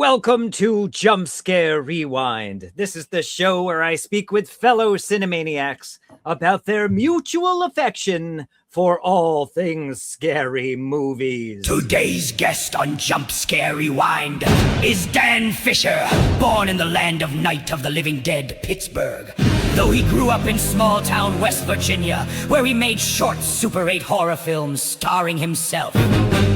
Welcome to Jump Scare Rewind. This is the show where I speak with fellow cinemaniacs about their mutual affection for all things scary movies. Today's guest on Jump Scare Rewind is Dan Fisher, born in the land of Night of the Living Dead, Pittsburgh. Though he grew up in small-town West Virginia, where he made short Super 8 horror films starring himself.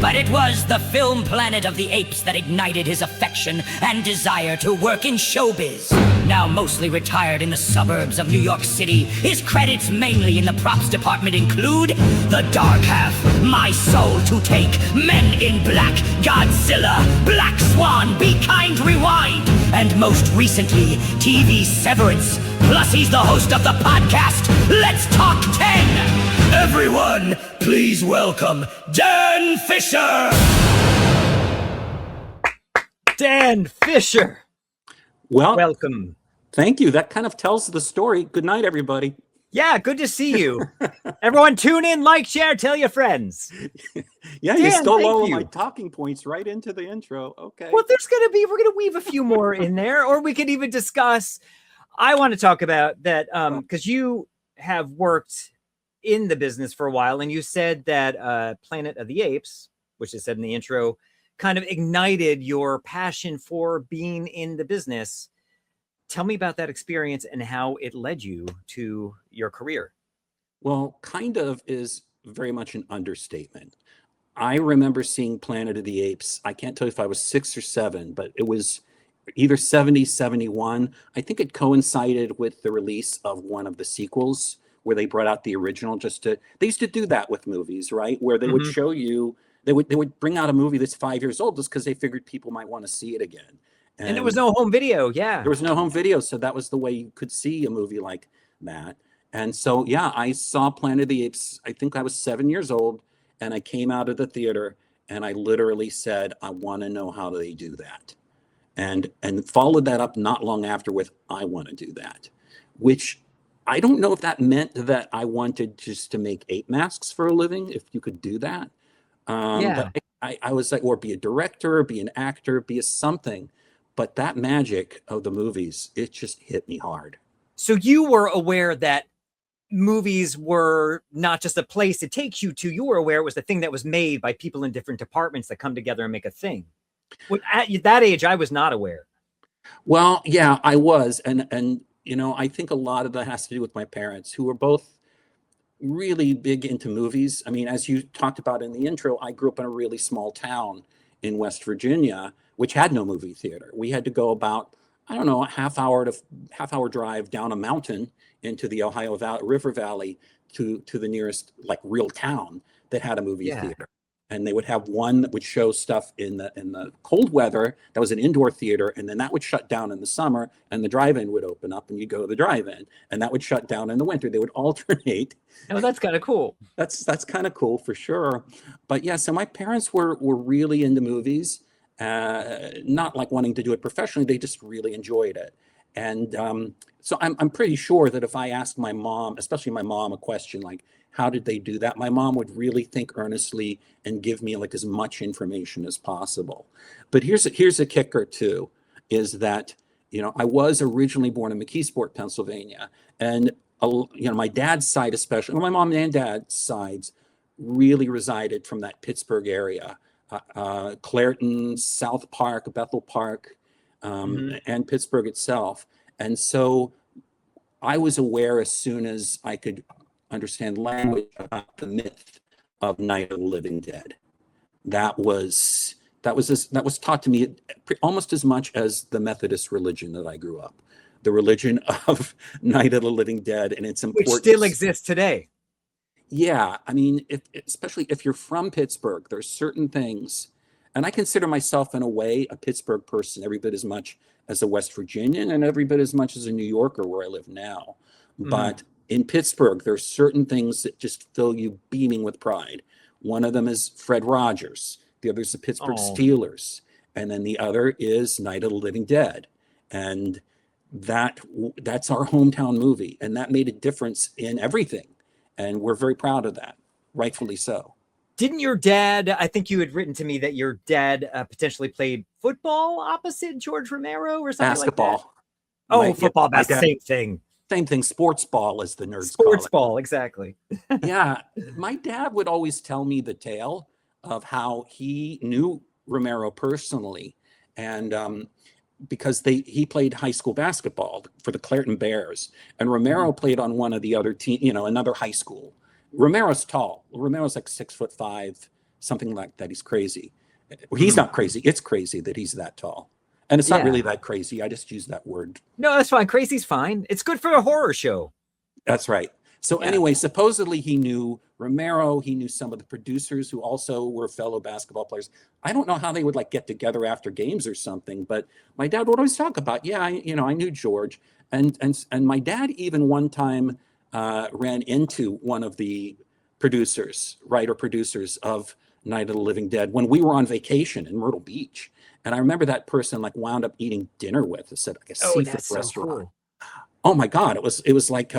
But it was the film Planet of the Apes that ignited his affection and desire to work in showbiz. Now mostly retired in the suburbs of New York City, his credits mainly in the props department include The Dark Half, My Soul to Take, Men in Black, Godzilla, Black Swan, Be Kind, Rewind, and most recently, TV Severance. Plus, he's the host of the podcast, Let's Talk 10. Everyone, please welcome Dan Fisher. Dan Fisher. Well, welcome. Thank you. That kind of tells the story. Good night, everybody. Yeah, good to see you. Everyone tune in, like, share, tell your friends. Yeah, Dan, you stole all you. of my talking points right into the intro. Okay. Well, we're going to weave a few more in there, or we could even discuss. I want to talk about that because you have worked in the business for a while, and you said that Planet of the Apes, which is said in the intro, kind of ignited your passion for being in the business. Tell me about that experience and how it led you to your career. Well, kind of is very much an understatement. I remember seeing Planet of the Apes. I can't tell you if I was 6 or 7, but it was either 70, 71. I think it coincided with the release of one of the sequels where they brought out the original they used to do that with movies, right? Where they would show you, they would bring out a movie that's 5 years old just because they figured people might want to see it again. And there was no home video. Yeah. There was no home video. So that was the way you could see a movie like that. And so, yeah, I saw Planet of the Apes. I think I was 7 years old, and I came out of the theater and I literally said, I want to know how they do that. And followed that up not long after with, I want to do that, which I don't know if that meant that I wanted just to make ape masks for a living, if you could do that. But I was like, or be a director, be an actor, be a something. But that magic of the movies, it just hit me hard. So you were aware that movies were not just a place it takes you to. You were aware it was the thing that was made by people in different departments that come together and make a thing. Well, at that age, I was not aware. Well, yeah, I was. And you know, I think a lot of that has to do with my parents, who were both really big into movies. I mean, as you talked about in the intro, I grew up in a really small town in West Virginia, which had no movie theater. We had to go about, I don't know, a half hour drive down a mountain into the Ohio River Valley to the nearest like real town that had a movie theater. And they would have one that would show stuff in the cold weather. That was an indoor theater, and then that would shut down in the summer, and the drive-in would open up, and you go to the drive-in, and that would shut down in the winter. They would alternate. Oh, that's kind of cool. That's kind of cool for sure. But yeah, so my parents were really into movies, not like wanting to do it professionally. They just really enjoyed it. And so I'm pretty sure that if I asked my mom, especially my mom, a question like, how did they do that? My mom would really think earnestly and give me like as much information as possible. But here's a kicker too, is that, you know, I was originally born in McKeesport, Pennsylvania. And, you know, my dad's side, especially, my mom and dad's sides really resided from that Pittsburgh area, Clairton, South Park, Bethel Park, and Pittsburgh itself. And so I was aware as soon as I could understand language about the myth of Night of the Living Dead. That was taught to me almost as much as the Methodist religion that I grew up. The religion of Night of the Living Dead and its importance. Which still exists today. Yeah, I mean, especially if you're from Pittsburgh, there's certain things, and I consider myself in a way a Pittsburgh person every bit as much as a West Virginian and every bit as much as a New Yorker where I live now. But in Pittsburgh, there's certain things that just fill you beaming with pride. One of them is Fred Rogers. The other is the Pittsburgh Steelers. And then the other is Night of the Living Dead. And that's our hometown movie. And that made a difference in everything. And we're very proud of that, rightfully so. Didn't your dad, I think you had written to me that your dad potentially played football opposite George Romero or something like that? Basketball. Oh, football, my that's the dad, same thing. same thing. Sports ball, as the nerds call Sports it. ball, exactly. Yeah, my dad would always tell me the tale of how he knew Romero personally, and because he played high school basketball for the Clairton Bears, and Romero played on one of the other team, another high school. Romero's tall. Romero's like 6'5", something like that. He's crazy. He's not crazy. It's crazy that he's that tall. And it's not really that crazy. I just use that word. No, that's fine. Crazy's fine. It's good for a horror show. That's right. So anyway, supposedly he knew Romero. He knew some of the producers who also were fellow basketball players. I don't know how they would like get together after games or something, but my dad would always talk about, I knew George. And my dad even one time ran into one of the writer producers of Night of the Living Dead when we were on vacation in Myrtle Beach. And I remember that person like wound up eating dinner with us at like a seafood restaurant. Cool. Oh my God, it was like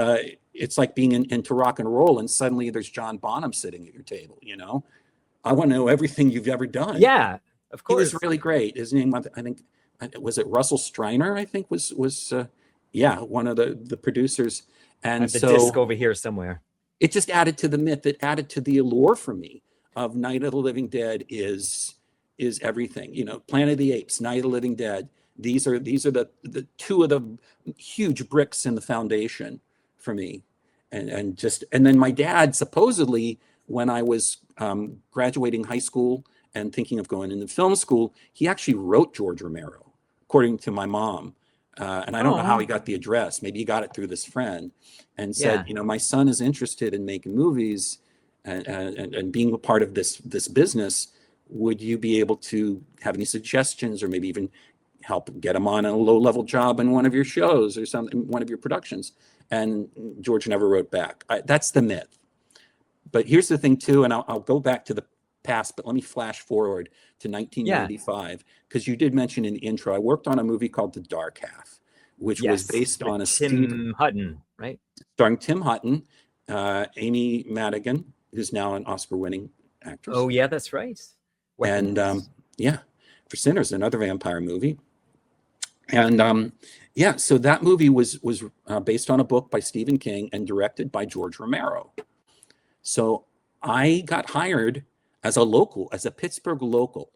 it's like being into rock and roll, and suddenly there's John Bonham sitting at your table. I want to know everything you've ever done. Yeah, of course. He was really great. His name, I think, was it Russell Striner? I think was one of the producers. And the disc over here somewhere. It just added to the myth. It added to the allure for me of Night of the Living Dead is everything. Planet of the Apes, Night of the Living Dead. These are the two of the huge bricks in the foundation for me. And then my dad, supposedly, when I was graduating high school and thinking of going into film school, he actually wrote George Romero, according to my mom. And I don't know how he got the address. Maybe he got it through this friend, and said, my son is interested in making movies and being a part of this business. Would you be able to have any suggestions, or maybe even help get him on a low-level job in one of your shows or something, one of your productions? And George never wrote back. That's the myth. But here's the thing too, and I'll go back to the past, but let me flash forward to 1995, because you did mention in the intro, I worked on a movie called The Dark Half, which was based on a Tim Hutton, right? Starring Tim Hutton, Amy Madigan, who's now an Oscar-winning actress. Oh yeah, that's right. And For Sinners, another vampire movie. And so that movie was based on a book by Stephen King and directed by George Romero. So I got hired as a Pittsburgh local,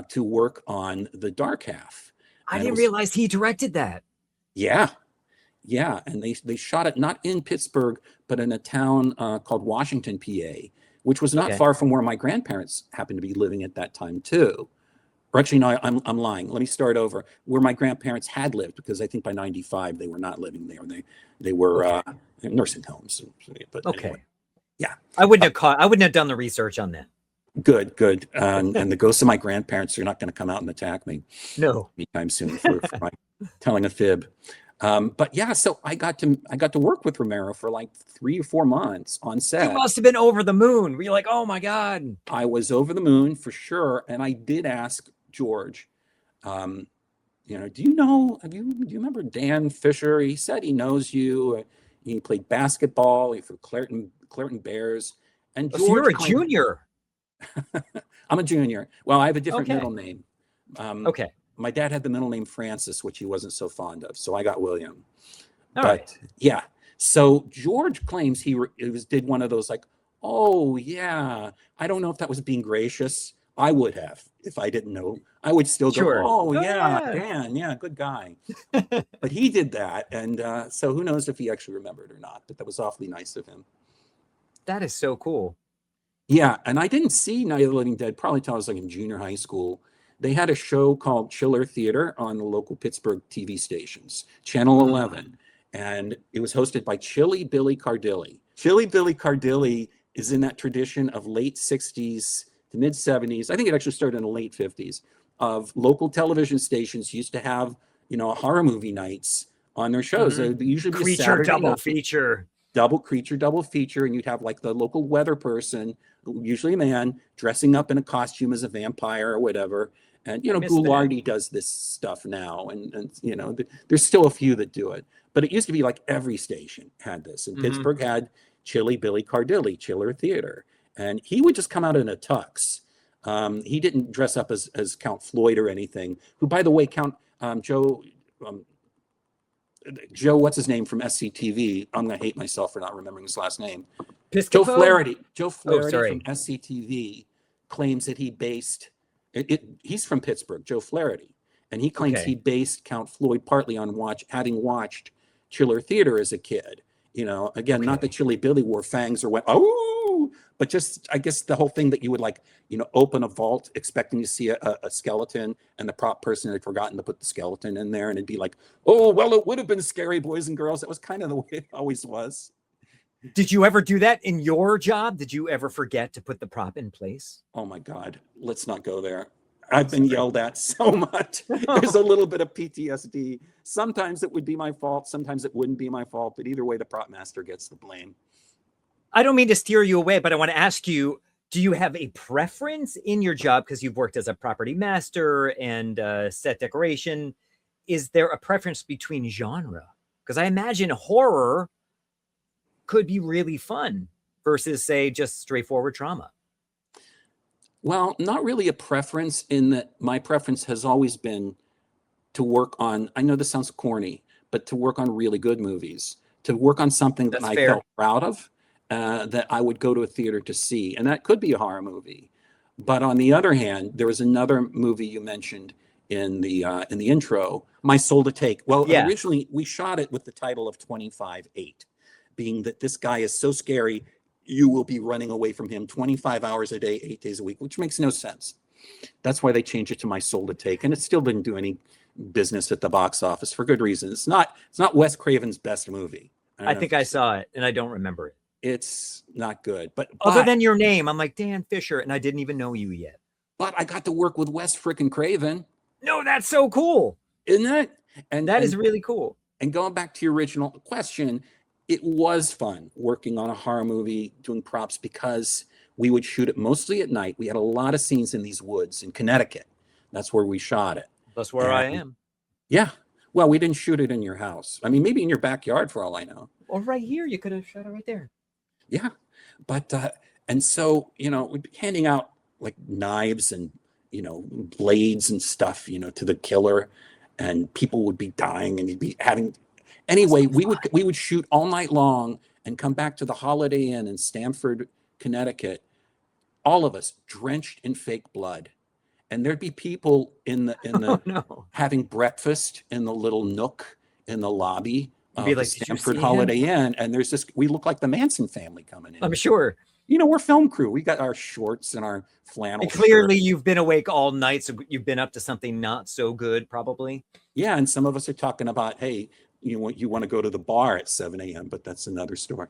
to work on The Dark Half. I didn't realize he directed that. Yeah. And they shot it not in Pittsburgh, but in a town called Washington, PA, which was not far from where my grandparents happened to be living at that time too. Or actually, no, I'm lying. Let me start over. Where my grandparents had lived, because I think by 95 they were not living there. They were nursing homes. But anyway, yeah, I wouldn't have done the research on that. Good. And the ghosts of my grandparents are not going to come out and attack me. No, anytime soon for my telling a fib. But yeah, so I got to work with Romero for like 3 or 4 months on set. You must have been over the moon. Were you like, oh my God? I was over the moon for sure. And I did ask George, do you remember Dan Fisher? He said he knows you. He played basketball for Clairton Bears. And George, so you're a junior. I'm a junior. Well, I have a different middle name. Okay. My dad had the middle name Francis, which he wasn't so fond of, so I got William. All right. Yeah. So George claims he did one of those like, oh yeah. I don't know if that was being gracious. I would have, if I didn't know. I would still go, oh yeah, Dan, yeah, good guy. But he did that, and so who knows if he actually remembered or not? But that was awfully nice of him. That is so cool. Yeah, and I didn't see Night of the Living Dead probably until I was like in junior high school. They had a show called Chiller Theater on the local Pittsburgh TV stations, Channel 11, and it was hosted by Chilly Billy Cardilli. Chilly Billy Cardilli is in that tradition of late 60s to mid 70s. I think it actually started in the late 50s, of local television stations used to have, horror movie nights on their shows. They usually be Creature double feature. Double feature, and you'd have like the local weather person, usually a man, dressing up in a costume as a vampire or whatever. And Ghoulardi does this stuff now, and there's still a few that do it. But it used to be like every station had this. And Pittsburgh had Chilly Billy Cardilli, Chiller Theater. and he would just come out in a tux. He didn't dress up as Count Floyd or anything, who, by the way, Joe, what's his name from SCTV? I'm going to hate myself for not remembering his last name. Piscopo? Joe Flaherty from SCTV claims that he based he's from Pittsburgh, Joe Flaherty, and he claims he based Count Floyd partly on having watched Chiller Theater as a kid. You know, again, not that Chilly Billy wore fangs or went, oh, but just, I guess, the whole thing that you would, like, you know, open a vault expecting to see a skeleton, and the prop person had forgotten to put the skeleton in there, and it'd be like, oh, well, it would have been scary, boys and girls. That was kind of the way it always was. Did you ever do that in your job? Did you ever forget to put the prop in place? Oh my God, let's not go there. I've been yelled at so much. There's a little bit of PTSD. Sometimes it would be my fault. Sometimes it wouldn't be my fault. But either way, the prop master gets the blame. I don't mean to steer you away, but I want to ask you, do you have a preference in your job? Because you've worked as a property master and set decoration. Is there a preference between genre? Because I imagine horror could be really fun versus, say, just straightforward trauma. Well, not really a preference, in that my preference has always been to work on, I know this sounds corny, but to work on really good movies, to work on something that I felt proud of, that I would go to a theater to see. And that could be a horror movie. But on the other hand, there was another movie you mentioned in the intro, My Soul to Take. Well, originally we shot it with the title of 25-8, being that this guy is so scary, you will be running away from him 25 hours a day, 8 days a week, which makes no sense. That's why they changed it to My Soul to Take. And it still didn't do any business at the box office for good reason. It's not Wes Craven's best movie. I think I saw it and I don't remember it. It's not good. But other than your name, I'm like, Dan Fisher, and I didn't even know you yet. But I got to work with Wes frickin' Craven. No, that's so cool. Isn't it? And that is really cool. And going back to your original question, it was fun working on a horror movie, doing props, because we would shoot it mostly at night. We had a lot of scenes in these woods in Connecticut. That's where we shot it. That's where I am. Yeah. Well, we didn't shoot it in your house. I mean, maybe in your backyard for all I know. Or right here. You could have shot it right there. Yeah. But, and so, you know, we'd be handing out like knives and, you know, blades and stuff, you know, to the killer, and people would be dying, and he'd be having, anyway, we would shoot all night long and come back to the Holiday Inn in Stamford, Connecticut, all of us drenched in fake blood. And there'd be people in the having breakfast in the little nook in the lobby of the Stamford Holiday Inn. And there's this, we look like the Manson family coming in. I'm sure. You know, we're film crew. We got our shorts and our flannel. And clearly you've been awake all night, so you've been up to something not so good, probably. Yeah, and some of us are talking about, hey, you want to go to the bar at 7 a.m., but that's another story.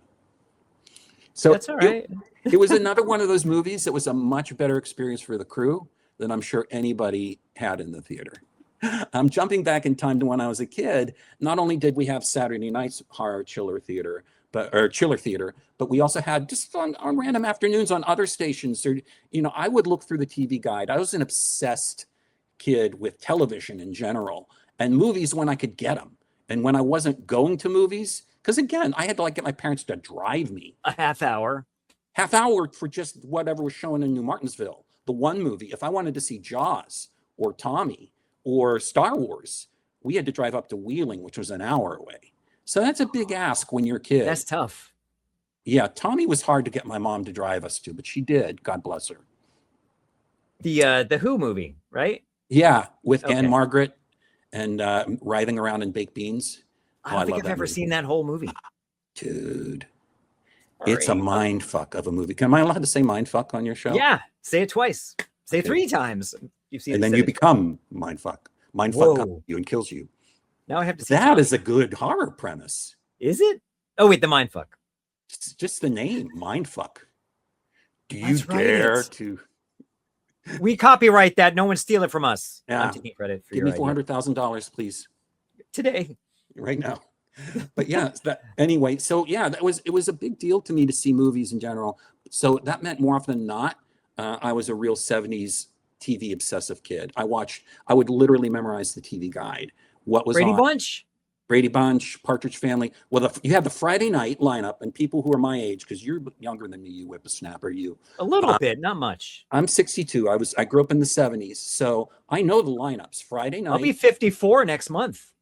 So that's all right. It was another one of those movies that was a much better experience for the crew than I'm sure anybody had in the theater. I'm jumping back in time to when I was a kid. Not only did we have Saturday night's horror Chiller Theater, but we also had just on random afternoons on other stations. Or, you know, I would look through the TV guide. I was an obsessed kid with television in general and movies when I could get them. And when I wasn't going to movies, because again, I had to like get my parents to drive me. A half hour for just whatever was showing in New Martinsville. The one movie, if I wanted to see Jaws or Tommy or Star Wars, we had to drive up to Wheeling, which was an hour away. So that's a big ask when you're a kid. That's tough. Yeah, Tommy was hard to get my mom to drive us to, but she did. God bless her. The Who movie, right? Yeah, with Anne Margaret and writhing around in baked beans. I don't think I've ever seen that whole movie. Dude, it's a mind fuck of a movie. Am I allowed to say mind fuck on your show? Yeah, say it twice. Say it 3 times. You've seen and then you become mind fuck. Mind fuck comes you and kills you. Now I have to see that is a good horror premise. Is it? Oh wait, the mind fuck. It's just the name, mind fuck. Do you dare to? We copyright that. No one steal it from us. Yeah. I'm taking credit for Give me $400,000, please. Today. Right now. But yeah, anyway, so yeah, it was a big deal to me to see movies in general. So that meant more often than not, I was a real 70s TV obsessive kid. I would literally memorize the TV guide. What was Brady on. Bunch? Brady Bunch, Partridge Family. Well, you have the Friday night lineup, and people who are my age, because you're younger than me, you whippersnapper, you. A little bit, not much. I'm 62. I grew up in the 70s, so I know the lineups. Friday night. I'll be 54 next month.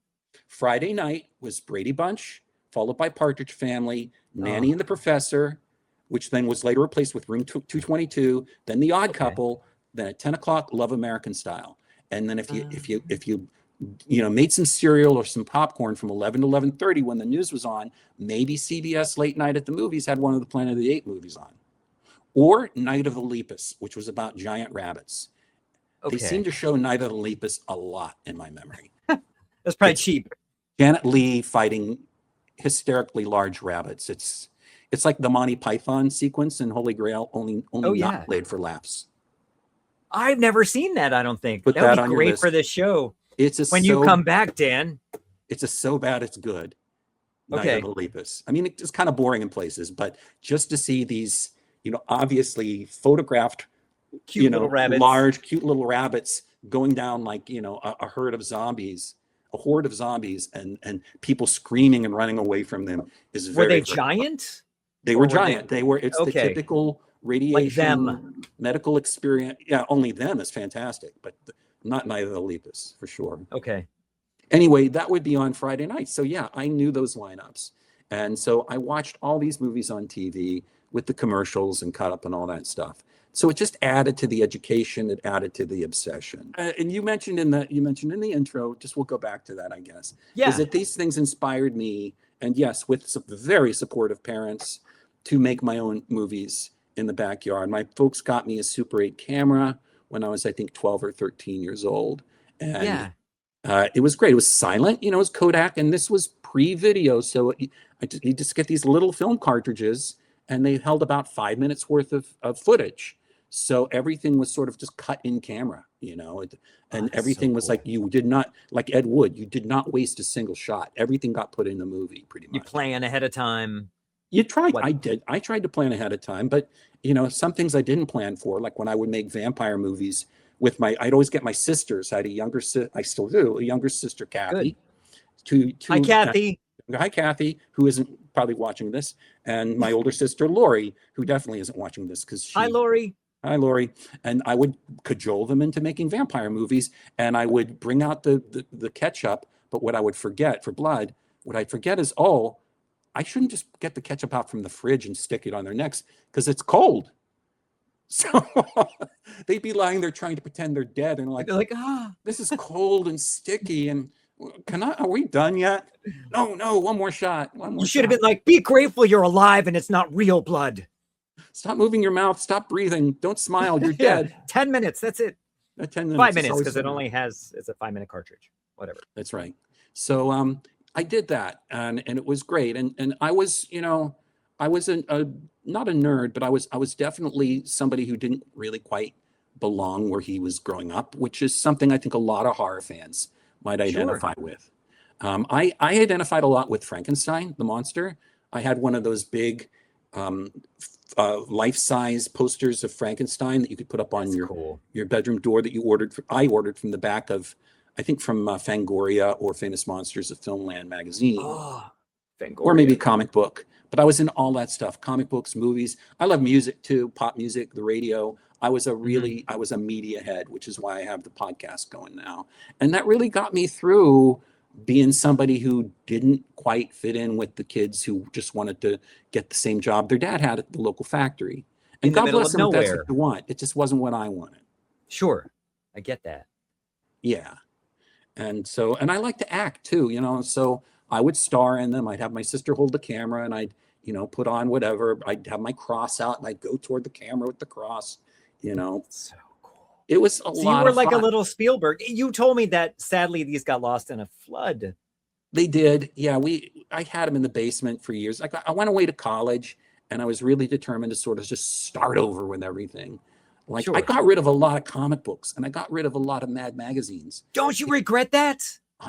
Friday night was Brady Bunch, followed by Partridge Family, Nanny and the Professor, which then was later replaced with Room 222, then The Odd Couple, then at 10 o'clock, Love American Style. And then if you made some cereal or some popcorn from 11 to 11:30 when the news was on, maybe CBS Late Night at the Movies had one of the Planet of the Apes movies on. Or Night of the Lepus, which was about giant rabbits. They seem to show Night of the Lepus a lot in my memory. That's probably cheap. Janet Leigh fighting hysterically large rabbits. It's like the Monty Python sequence in Holy Grail, only not played for laughs. I've never seen that, I don't think. Put that that would be great for this show. When you come back, Dan. It's so bad it's good. Okay. Night of the Lepus. I mean, it's kind of boring in places, but just to see these, obviously photographed, cute little rabbits, large, cute little rabbits going down like, a horde of zombies, and people screaming and running away from them is very. Were they giant? They were giant. It's the typical radiation medical experience. Yeah, only them is fantastic, but not Night of the Lepus for sure. Okay. Anyway, that would be on Friday night. So yeah, I knew those lineups. And so I watched all these movies on TV with the commercials and cut up and all that stuff. So it just added to the education. It added to the obsession. And you mentioned in the intro, just we'll go back to that, I guess. Yeah. Is that these things inspired me, and yes, with some very supportive parents, to make my own movies in the backyard. My folks got me a Super 8 camera when I was, I think, 12 or 13 years old. And it was great. It was silent, it was Kodak, and this was pre-video. So you just get these little film cartridges, and they held about 5 minutes worth of footage. So everything was sort of just cut in camera, and everything was like, you did not, like Ed Wood, you did not waste a single shot. Everything got put in the movie pretty much. You plan ahead of time. You tried. I did. I tried to plan ahead of time, but some things I didn't plan for, like when I would make vampire movies with I'd always get my sisters. I had a younger I still do, a younger sister, Kathy. Hi, Kathy. Hi, Kathy, who isn't probably watching this, and my older sister, Lori, who definitely isn't watching this because Hi, Lori. Hi, Lori. And I would cajole them into making vampire movies, and I would bring out the ketchup. But what I would forget for blood, is, I shouldn't just get the ketchup out from the fridge and stick it on their necks because it's cold. So they'd be lying there trying to pretend they're dead, and like, this is cold and sticky, and are we done yet? No, one more shot. You should have been like, be grateful you're alive and it's not real blood. Stop moving your mouth. Stop breathing. Don't smile. You're dead. 10 minutes. That's it. 10 minutes. 5 minutes, because it's a 5-minute cartridge. Whatever. That's right. So I did that, and it was great. And I was, I was not a nerd, but I was definitely somebody who didn't really quite belong where he was growing up, which is something I think a lot of horror fans might identify with. I identified a lot with Frankenstein, the monster. I had one of those big life-size posters of Frankenstein that you could put up on your bedroom door that I ordered from the back of, I think from Fangoria or Famous Monsters of Filmland magazine. Or maybe a comic book. But I was in all that stuff, comic books, movies. I love music too, pop music, the radio. I was a media head, which is why I have the podcast going now. And that really got me through being somebody who didn't quite fit in with the kids who just wanted to get the same job their dad had at the local factory. And God bless them if that's what you want. It just wasn't what I wanted. Sure. I get that. Yeah. And I like to act too, so I would star in them. I'd have my sister hold the camera, and I'd, put on whatever. I'd have my cross out, and I'd go toward the camera with the cross, So cool. It was a lot of fun. You were like a little Spielberg. You told me that sadly these got lost in a flood. They did. Yeah, I had them in the basement for years. I went away to college, and I was really determined to sort of just start over with everything. I got rid of a lot of comic books, and I got rid of a lot of Mad magazines. Don't you regret that?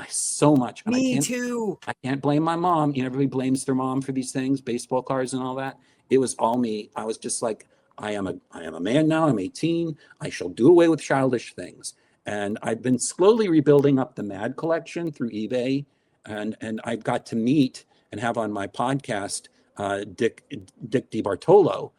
So much. And Me too. I can't blame my mom. Everybody blames their mom for these things, baseball cards and all that. It was all me. I was just like, I am a man now. I'm 18. I shall do away with childish things. And I've been slowly rebuilding up the Mad collection through eBay. and I've got to meet and have on my podcast Dick DiBartolo,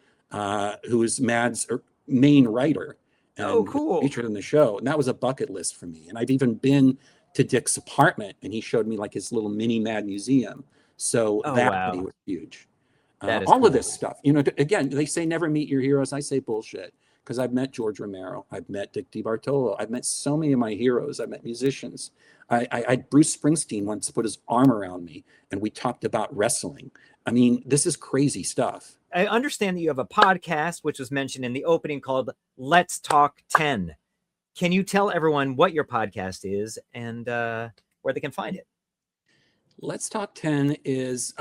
who is Mad's main writer and cool. featured in the show. And that was a bucket list for me. And I've even been to Dick's apartment, and he showed me like his little mini Mad museum. So that to me was huge. That is all cool. of this stuff, you know, again, they say never meet your heroes. I say bullshit, because I've met George Romero. I've met Dick DiBartolo. I've met so many of my heroes. I've met musicians. I Bruce Springsteen once put his arm around me and we talked about wrestling. I mean, this is crazy stuff. I understand that you have a podcast, which was mentioned in the opening, called Let's Talk 10. Can you tell everyone what your podcast is and where they can find it? Let's Talk 10 is,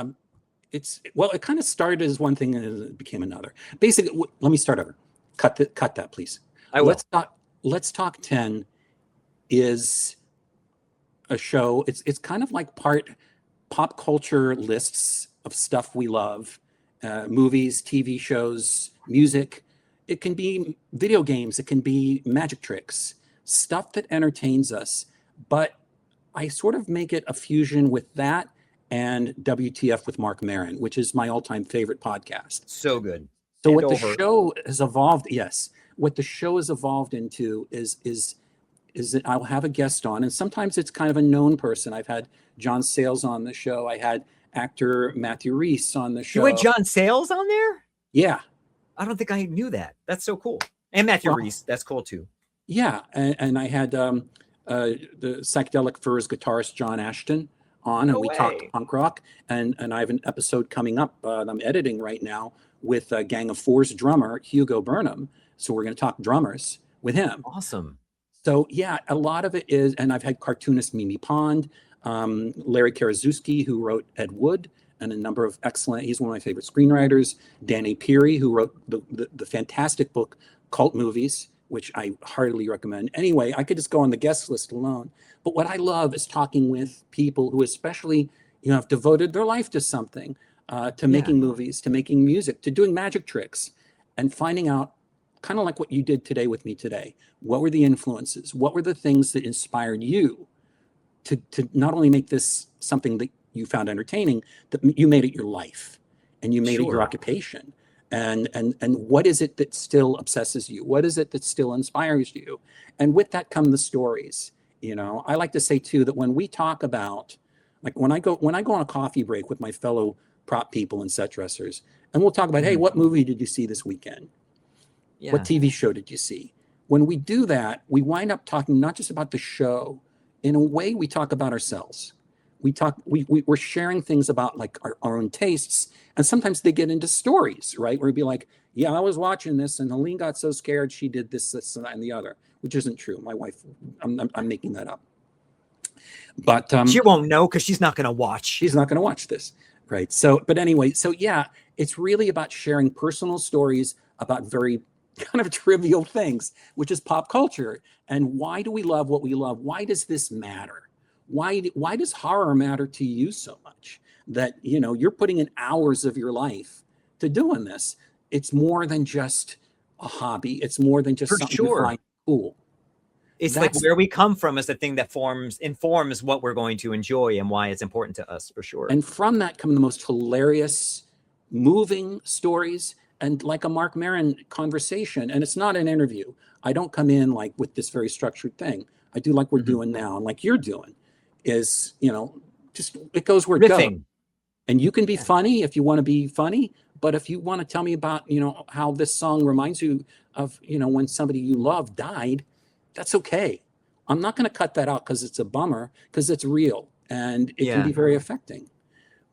it kind of started as one thing and it became another. Basically, let me start over. Cut that, please. I will. Let's Talk 10 is a show. It's kind of like part pop culture lists of stuff we love, movies, TV shows, music. It can be video games. It can be magic tricks, stuff that entertains us. But I sort of make it a fusion with that and WTF with Mark Maron, which is my all-time favorite podcast. So good. So what the show has evolved, what the show has evolved into is that I'll have a guest on, and sometimes it's kind of a known person. I've had John Sayles on the show. I had actor Matthew Rhys on the show. You had John Sayles on there? Yeah. I don't think I knew that. That's so cool. And Matthew Rhys, that's cool too. Yeah. And I had the Psychedelic Furs guitarist John Ashton on, and we talked punk rock. And I have an episode coming up that I'm editing right now with Gang of Four's drummer, Hugo Burnham. So we're going to talk drummers with him. Awesome. So yeah, a lot of it is, and I've had cartoonist Mimi Pond, Larry Karaszewski, who wrote Ed Wood, and a number of excellent, he's one of my favorite screenwriters, Danny Peary, who wrote the fantastic book Cult Movies, which I heartily recommend. Anyway, I could just go on the guest list alone. But what I love is talking with people who especially, have devoted their life to something, to making movies, to making music, to doing magic tricks, and finding out, kind of like what you did today with me today. What were the influences? What were the things that inspired you to not only make this something that you found entertaining, that you made it your life and you made it your occupation? And what is it that still obsesses you? What is it that still inspires you? And with that come the stories. I like to say too that when we talk about, like when I go on a coffee break with my fellow prop people and set dressers, and we'll talk about, hey, what movie did you see this weekend? Yeah. What TV show did you see? When we do that, we wind up talking not just about the show. In a way, we talk about ourselves. We're sharing things about like our own tastes, and sometimes they get into stories, right? Where we'd be like, yeah, I was watching this and Helene got so scared she did this, and that, and the other, which isn't true. My wife, I'm making that up. But she won't know because she's not going to watch. She's not going to watch this, right? So, but anyway, so yeah, it's really about sharing personal stories about very kind of trivial things, which is pop culture. And why do we love what we love? Why does this matter? Why does horror matter to you so much that, you're putting in hours of your life to doing this? It's more than just a hobby. It's more than just something you find cool. It's like where we come from is the thing that informs what we're going to enjoy and why it's important to us, for sure. And from that come the most hilarious, moving stories, and like a Mark Maron conversation. And it's not an interview. I don't come in like with this very structured thing. I do like we're doing now, and like you're doing, is, just it goes where it goes. And you can be funny if you want to be funny, but if you want to tell me about, how this song reminds you of, when somebody you love died, that's okay. I'm not going to cut that out because it's a bummer, because it's real and it can be very affecting.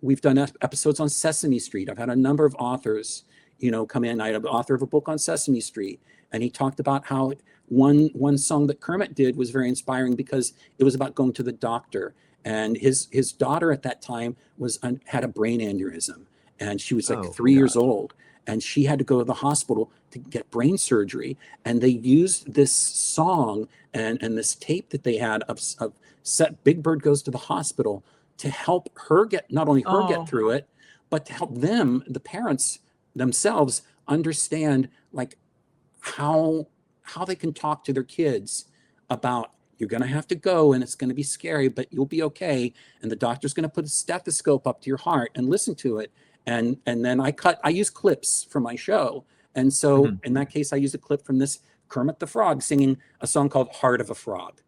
We've done episodes on Sesame Street. I've had a number of authors, come in. I had an author of a book on Sesame Street, and he talked about how one song that Kermit did was very inspiring because it was about going to the doctor, and his daughter at that time had a brain aneurysm, and she was like 3 years old, and she had to go to the hospital to get brain surgery, and they used this song and this tape that they had of set Big Bird Goes to the Hospital to help her get through it, but to help them, the parents themselves, understand like how they can talk to their kids about You're going to have to go, and it's going to be scary, but you'll be okay. And the doctor's going to put a stethoscope up to your heart and listen to it. And then I use clips for my show. And so in that case, I use a clip from this Kermit the Frog singing a song called Heart of a Frog.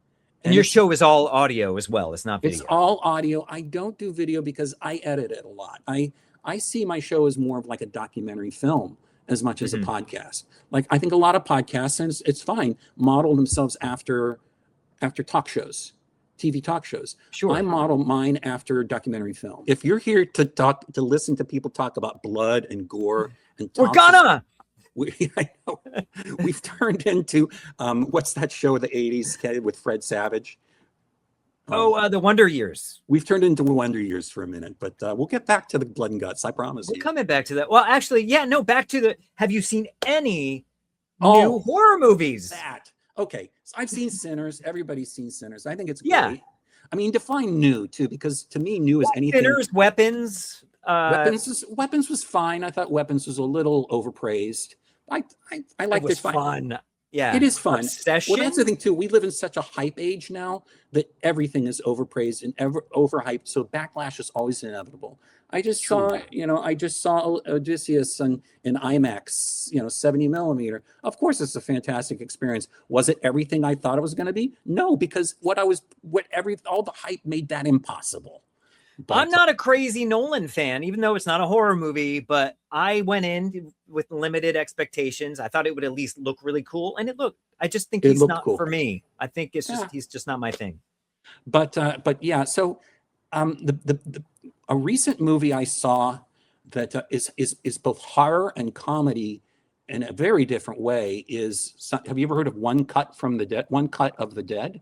And your show is all audio as well. It's not video. It's all audio. I don't do video because I edit it a lot. I see my show as more of like a documentary film as much as a podcast. Like, I think a lot of podcasts, and it's fine, model themselves after talk shows, TV talk shows. Sure. I model mine after documentary film. If you're here to listen to people talk about blood and gore and we're gonna. I know. We've turned into what's that show of the 80s with Fred Savage? The Wonder Years. We've turned into Wonder Years for a minute, but we'll get back to the blood and guts. I promise We're coming back to that. Well, actually, back to have you seen any new Oh, horror movies? Okay, so I've seen Sinners. Everybody's seen Sinners. I think it's great. Yeah. I mean, define new too, because to me, new is anything. Sinners, Weapons. Weapons was fine. I thought Weapons was a little overpraised. I liked it. Fun. Yeah, it is fun. Obsession. Well, that's the thing too. We live in such a hype age now that everything is overpraised and overhyped. So backlash is always inevitable. I just saw Odysseus in IMAX, 70 millimeter. Of course, it's a fantastic experience. Was it everything I thought it was going to be? No, because all the hype made that impossible. But I'm not a crazy Nolan fan, even though it's not a horror movie, but I went in with limited expectations. I thought it would at least look really cool. And I just think he's not cool for me. I think he's just not my thing. But yeah, so a recent movie I saw that is both horror and comedy in a very different way have you ever heard of One Cut of the Dead?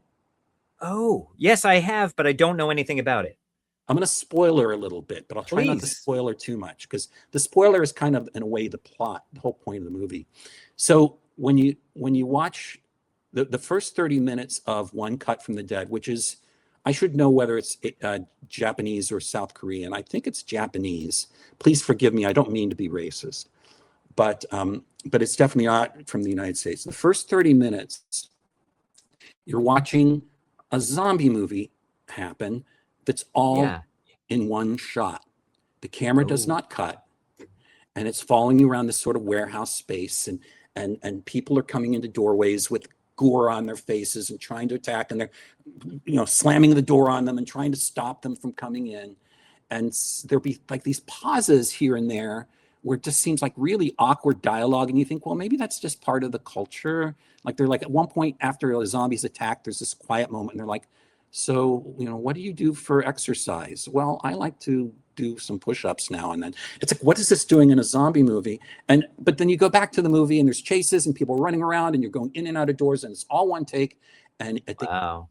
Oh, yes, I have, but I don't know anything about it. I'm going to spoiler a little bit, but I'll try not to spoiler too much, because the spoiler is kind of, in a way, the plot, the whole point of the movie. So when you watch the first 30 minutes of One Cut from the Dead, which is, I should know whether it's Japanese or South Korean. I think it's Japanese. Please forgive me. I don't mean to be racist, but it's definitely not from the United States. The first 30 minutes, you're watching a zombie movie happen that's all in one shot. The camera does not cut, and it's following you around this sort of warehouse space, and people are coming into doorways with gore on their faces and trying to attack, and they're slamming the door on them and trying to stop them from coming in. And there'll be like these pauses here and there where it just seems like really awkward dialogue, and you think, well, maybe that's just part of the culture. Like, they're like, at one point after the zombies attack, there's this quiet moment, and they're like, so, what do you do for exercise? Well, I like to do some push-ups now and then. It's like, what is this doing in a zombie movie? But then you go back to the movie, and there's chases and people running around, and you're going in and out of doors, and it's all one take. And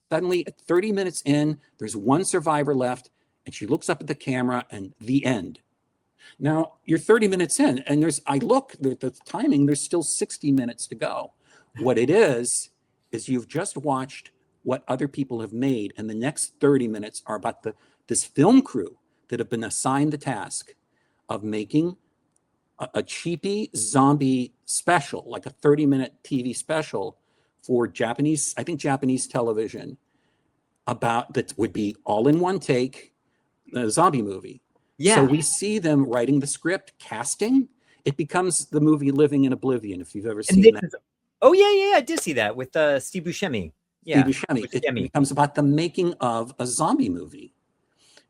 suddenly, at 30 minutes in, there's one survivor left, and she looks up at the camera, and the end. Now, you're 30 minutes in, and the timing, there's still 60 minutes to go. What it is you've just watched what other people have made, and the next 30 minutes are about this film crew that have been assigned the task of making a cheapy zombie special, like a 30-minute TV special for Japanese television, that would be all in one take, a zombie movie. Yeah. So we see them writing the script, casting. It becomes the movie Living in Oblivion, if you've ever seen that. I did see that with Steve Buscemi. Yeah, it becomes about the making of a zombie movie.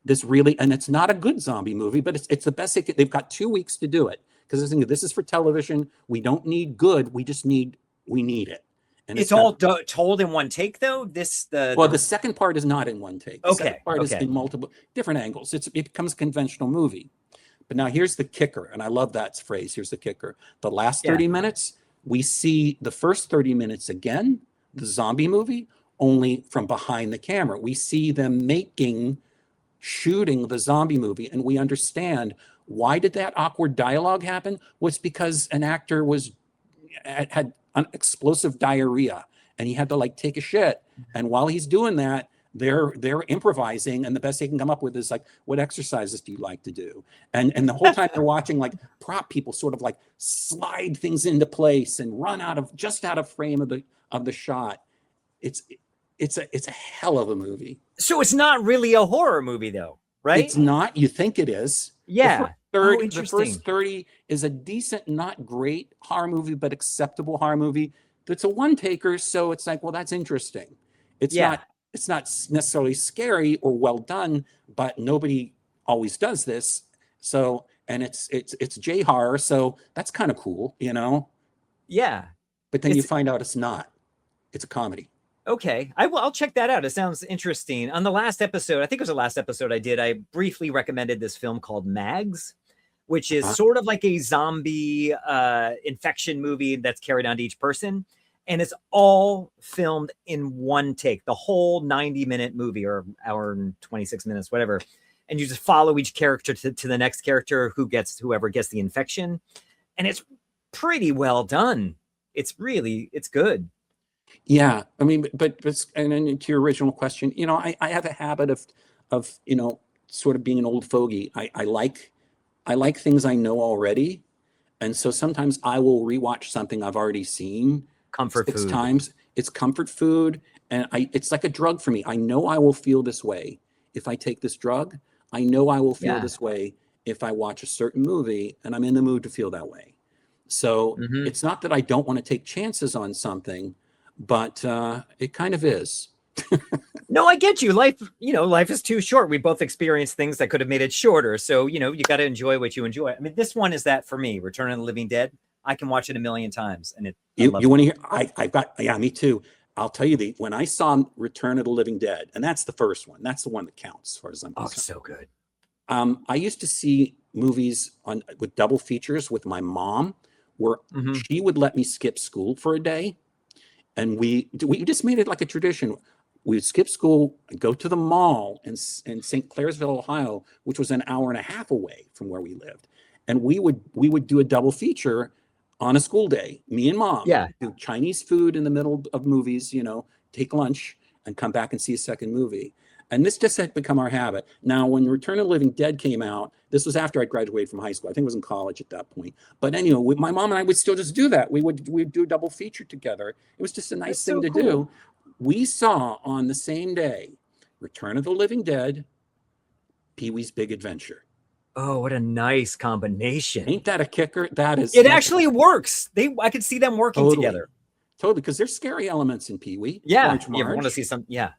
And it's not a good zombie movie, but it's the best they've got 2 weeks to do it, because this is for television. We don't need good. We need it. And it's all told in one take, though. The second part is not in one take. The second part is in multiple different angles. It becomes a conventional movie. But now here's the kicker, and I love that phrase. Here's the kicker. The last 30 minutes, we see the first 30 minutes again, the zombie movie, only from behind the camera. We see them shooting the zombie movie, and we understand why did that awkward dialogue happen. Was because an actor had explosive diarrhea, and he had to take a shit. And while he's doing that, they're improvising, and the best they can come up with is what exercises do you like to do? And the whole time they're watching prop people sort of slide things into place and run out of frame of the shot. it's a hell of a movie. So it's not really a horror movie, though, right? It's not. You think it is. Yeah. The first 30 is a decent, not great horror movie, but acceptable horror movie. It's a one taker, so it's like, well, that's interesting. It's not necessarily scary or well done, but nobody always does this. So, and it's J horror, so that's kind of cool, you know? Yeah. But then you find out it's not. It's a comedy. Okay, I'll check that out. It sounds interesting. On the last episode, I think it was the last episode I did, I briefly recommended this film called Mags, which is sort of like a zombie infection movie that's carried on to each person. And it's all filmed in one take, the whole 90-minute movie, or hour and 26 minutes, whatever. And you just follow each character to the next character whoever gets the infection. And it's pretty well done. It's good. Yeah, I mean, but and then to your original question, you know, I have a habit of you know, sort of being an old fogey. I like things I know already, and so sometimes I will rewatch something I've already seen Comfort six food. times. It's comfort food, and it's like a drug for me. I know I will feel this way if I take this drug. I know I will feel this way if I watch a certain movie, and I'm in the mood to feel that way. So it's not that I don't want to take chances on something, but it kind of is. No, I get you. Life is too short. We both experienced things that could have made it shorter. So, you got to enjoy what you enjoy. I mean, this one is that for me, Return of the Living Dead. I can watch it a million times. And you want to hear? Me too. I'll tell you when I saw Return of the Living Dead, and that's the first one. That's the one that counts as far as I'm concerned. Oh, so good. I used to see movies with double features with my mom, where she would let me skip school for a day. And we just made it like a tradition. We would skip school, go to the mall in St. Clairsville, Ohio, which was an hour and a half away from where we lived. And we would do a double feature on a school day. Me and mom. Yeah. Do Chinese food in the middle of movies, take lunch and come back and see a second movie. And this just had become our habit. Now, when Return of the Living Dead came out, this was after I graduated from high school. I think I was in college at that point. But anyway, my mom and I would still just do that. We'd do a double feature together. It was just a nice thing to do. We saw on the same day Return of the Living Dead, Pee-wee's Big Adventure. Oh, what a nice combination. Ain't that a kicker? That is. It actually works. I could see them working together. Totally, because there's scary elements in Pee-wee. Yeah, you want to see some, yeah.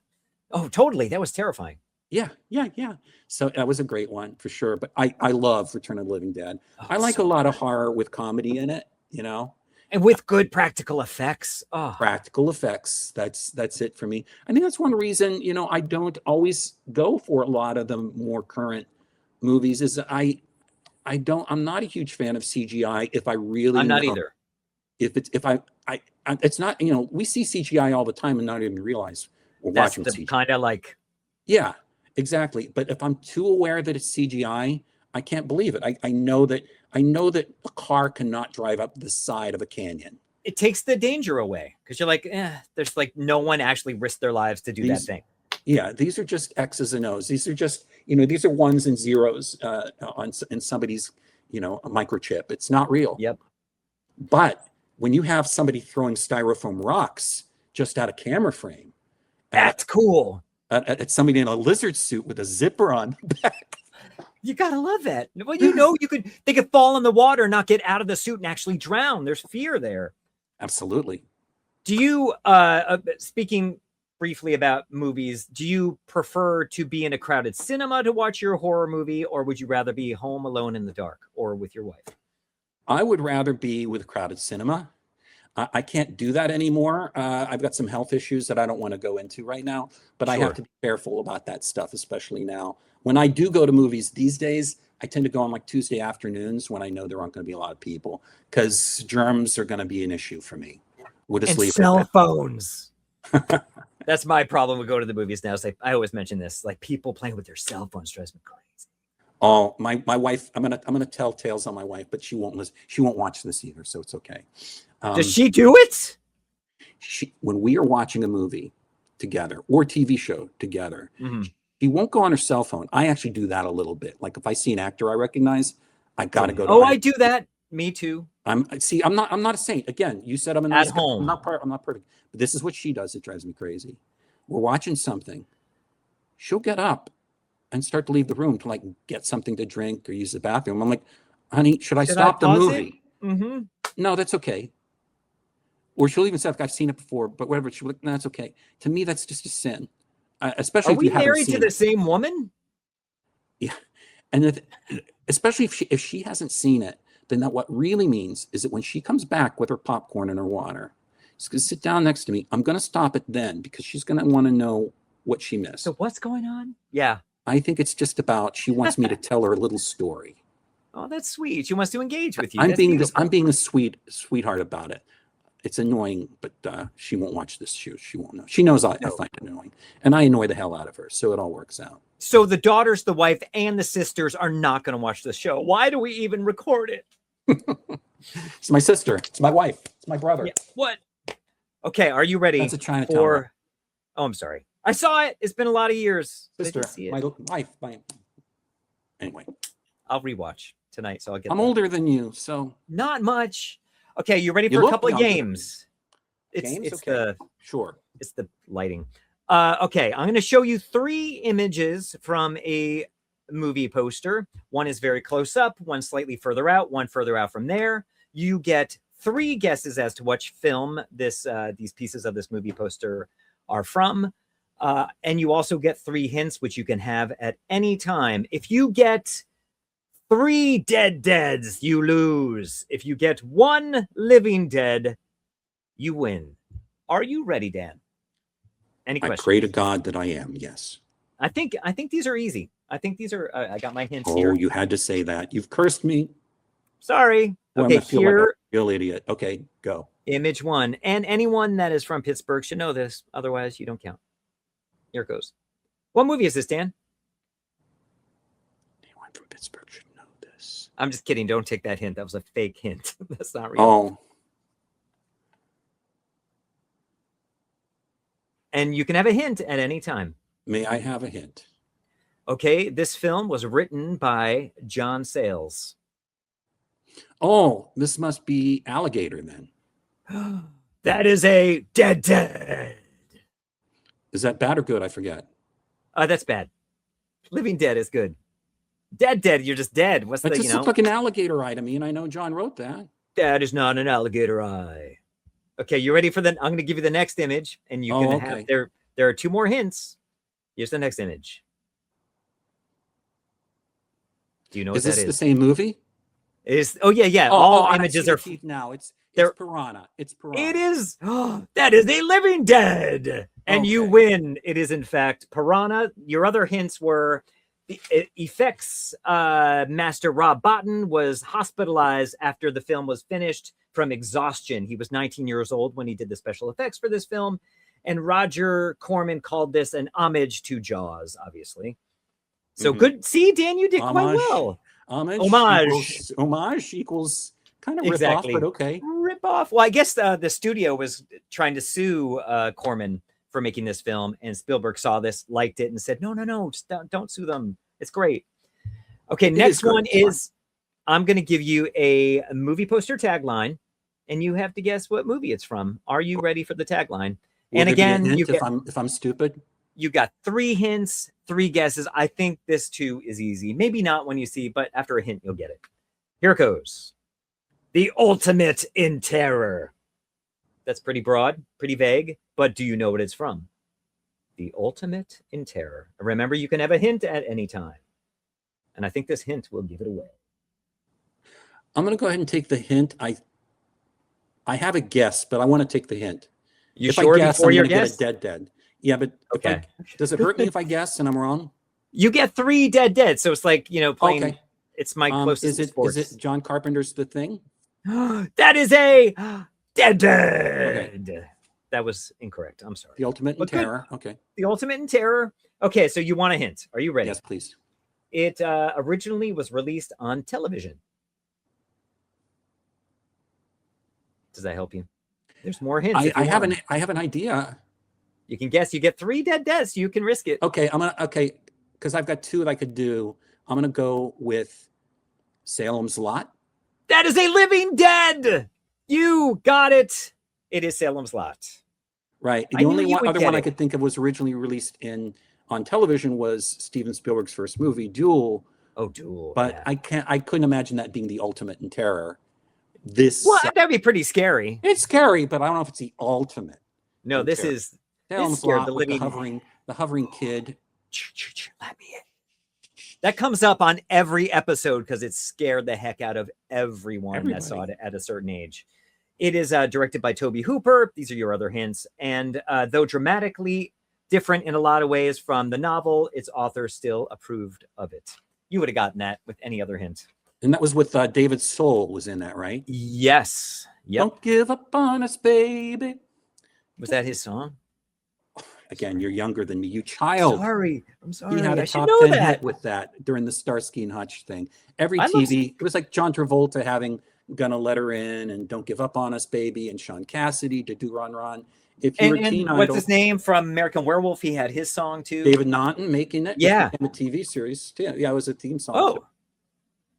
Oh, totally. That was terrifying. Yeah. So that was a great one for sure. But I love Return of the Living Dead. Oh, I like a lot of horror with comedy in it, And with good practical effects. Oh. Practical effects. That's it for me. I think that's one reason, I don't always go for a lot of the more current movies is I'm not a huge fan of CGI if I really I'm not either. It's not, we see CGI all the time and not even realize we're watching CGI. Kind of like. Yeah, exactly. But if I'm too aware that it's CGI, I can't believe it. I know that a car cannot drive up the side of a canyon. It takes the danger away because you're like, there's like no one actually risked their lives to do that thing. Yeah, these are just X's and O's. These are just, these are ones and zeros in somebody's, a microchip. It's not real. Yep. But when you have somebody throwing styrofoam rocks just out of camera frame, that's cool. At somebody in a lizard suit with a zipper on the back. You gotta love that. Well, they could fall in the water, not get out of the suit, and actually drown. There's fear there. Absolutely. Do you, speaking briefly about movies, do you prefer to be in a crowded cinema to watch your horror movie, or would you rather be home alone in the dark or with your wife? I would rather be with a crowded cinema. I can't do that anymore. I've got some health issues that I don't want to go into right now, but sure. I have to be careful about that stuff, especially now. When I do go to movies these days, I tend to go on like Tuesday afternoons when I know there aren't going to be a lot of people because germs are going to be an issue for me. We'll just leave cell phones. That's my problem with going to the movies now. It's like, I always mention this, like people playing with their cell phones drives me crazy. Oh, my wife, I'm gonna tell tales on my wife, but she won't listen. She won't watch this either, so it's okay. Does she do it? When we are watching a movie together or TV show together, she won't go on her cell phone. I actually do that a little bit. Like if I see an actor I recognize, I gotta go. I do that. Me too. I'm not a saint. Again, you said I'm at home. I'm not perfect. But this is what she does. It drives me crazy. we're watching something, she'll get up and start to leave the room to like get something to drink or use the bathroom. I'm like, honey, should I stop the movie? Mm-hmm. No, that's okay. Or she'll even say, I've seen it before, but whatever. She'll be like, no, that's okay. To me, that's just a sin. Especially Are if you we haven't married seen to the it. same woman? Yeah. And especially if she hasn't seen it, then that what really means is that when she comes back with her popcorn and her water, she's going to sit down next to me. I'm going to stop it then because she's going to want to know what she missed. So what's going on? Yeah. I think it's just about she wants me to tell her a little story. Oh, that's sweet. She wants to engage with you. I'm That's being a sweetheart about it. It's annoying, but she won't watch this show. She won't know. She knows I find it annoying, and I annoy the hell out of her. So it all works out. So the daughters, the wife, and the sisters are not going to watch the show. Why do we even record it? It's my sister. It's my wife. It's my brother. Yeah. What? Okay, are you ready? That's a Chinatown. For... Oh, I'm sorry. I saw it. It's been a lot of years. Sister, See it. my wife. Anyway, I'll rewatch tonight, so I'll get. I'm older than you, so not much. Okay, you ready You for a look couple of younger. games? It's okay. Sure. It's the lighting. Okay, I'm going to show you 3 images from a movie poster. One is very close up, one slightly further out, one further out from there. You get 3 guesses as to which film these pieces of this movie poster are from. And you also get 3 hints, which you can have at any time. If you get 3 deads, you lose. If you get 1 living dead, you win. Are you ready, Dan? Any questions? I pray to God that I am. Yes. I think these are easy. I think these are. I got my hints Oh, here. you had to say that. You've cursed me. Sorry. Well, Okay, I feel here. like a real idiot. Okay, go. Image 1, and anyone that is from Pittsburgh should know this. Otherwise, you don't count. Here it goes. What movie is this, Dan? Anyone from Pittsburgh should know this. I'm just kidding. Don't take that hint. That was a fake hint. That's not real. Oh. And you can have a hint at any time. May I have a hint? Okay, this film was written by John Sayles. Oh, this must be Alligator then. That is a dead. Is that bad or good? I forget. That's bad. Living Dead is good. Dead, you're just dead. What's That the, just looked like an alligator eye to me, and I know John wrote that. That is not an alligator eye. Okay, you ready for the... I'm going to give you the next image, and you can have... There are 2 more hints. Here's the next image. Do you know what that is? Is this the same movie? Oh, yeah. All images are... Now it's Piranha. It's Piranha. It is. That is a Living Dead. And you win. It is, in fact, Piranha. Your other hints were the effects master Rob Bottin was hospitalized after the film was finished from exhaustion. He was 19 years old when he did the special effects for this film. And Roger Corman called this an homage to Jaws, obviously. So good. See, Dan, you did quite well. Homage equals kind of rip off, but okay. Rip off. Well, I guess the studio was trying to sue Corman for making this film, and Spielberg saw this, liked it, and said, no, just don't sue them. It's great. Okay, next one is I'm going to give you a movie poster tagline, and you have to guess what movie it's from. Are you ready for the tagline? And again, if I'm stupid, you got 3 hints, 3 guesses. I think this too is easy. Maybe not when you see, but after a hint, you'll get it. Here it goes. The ultimate in terror. That's pretty broad, pretty vague, but do you know what it's from? The ultimate in terror. Remember, you can have a hint at any time. And I think this hint will give it away. I'm going to go ahead and take the hint. I have a guess, but I want to take the hint. You sure before your guess? Get a dead. Yeah, but okay. Does it hurt me if I guess and I'm wrong? You get 3 dead. So it's like, playing. Okay. It's my closest sports. Is it John Carpenter's The Thing? That is a dead. Okay. That was incorrect. I'm sorry. The ultimate in terror. Okay. The ultimate in terror. Okay, so you want a hint. Are you ready? Yes, please. It originally was released on television. Does that help you? There's more hints. I have an idea. You can guess. You get 3 deads. You can risk it. Okay, because I've got 2 that I could do. I'm gonna go with Salem's Lot. That is a Living Dead. You got it. It is Salem's Lot. Right. I The knew only you would other get one I it. could think of was originally released on television was Steven Spielberg's first movie, Duel. Oh, Duel. But Yeah. I couldn't imagine that being the ultimate in terror. Well, that'd be pretty scary. It's scary, but I don't know if it's the ultimate. No, in this terror. is Films scared the with living. the hovering kid. Let me in. That comes up on every episode because it scared the heck out of everyone that saw it at a certain age. It is directed by Tobe Hooper. These are your other hints. And though dramatically different in a lot of ways from the novel, its author still approved of it. You would have gotten that with any other hint. And that was with David Soul was in that, right? Yes. Yep. Don't give up on us, baby. Was that his song? Again, you're younger than me, you child. I'm sorry. He had a I should top know 10 that. hit with that during the Starsky and Hutch thing. Every I love- TV, it was like John Travolta having Gonna Let Her In and Don't Give Up on Us, Baby, and Sean Cassidy to Do Run Run. If you were Teen what's Idol, his name from American Werewolf? He had his song too. David Naughton making it. Yeah. It became a TV series. Yeah, it was a theme song. Oh,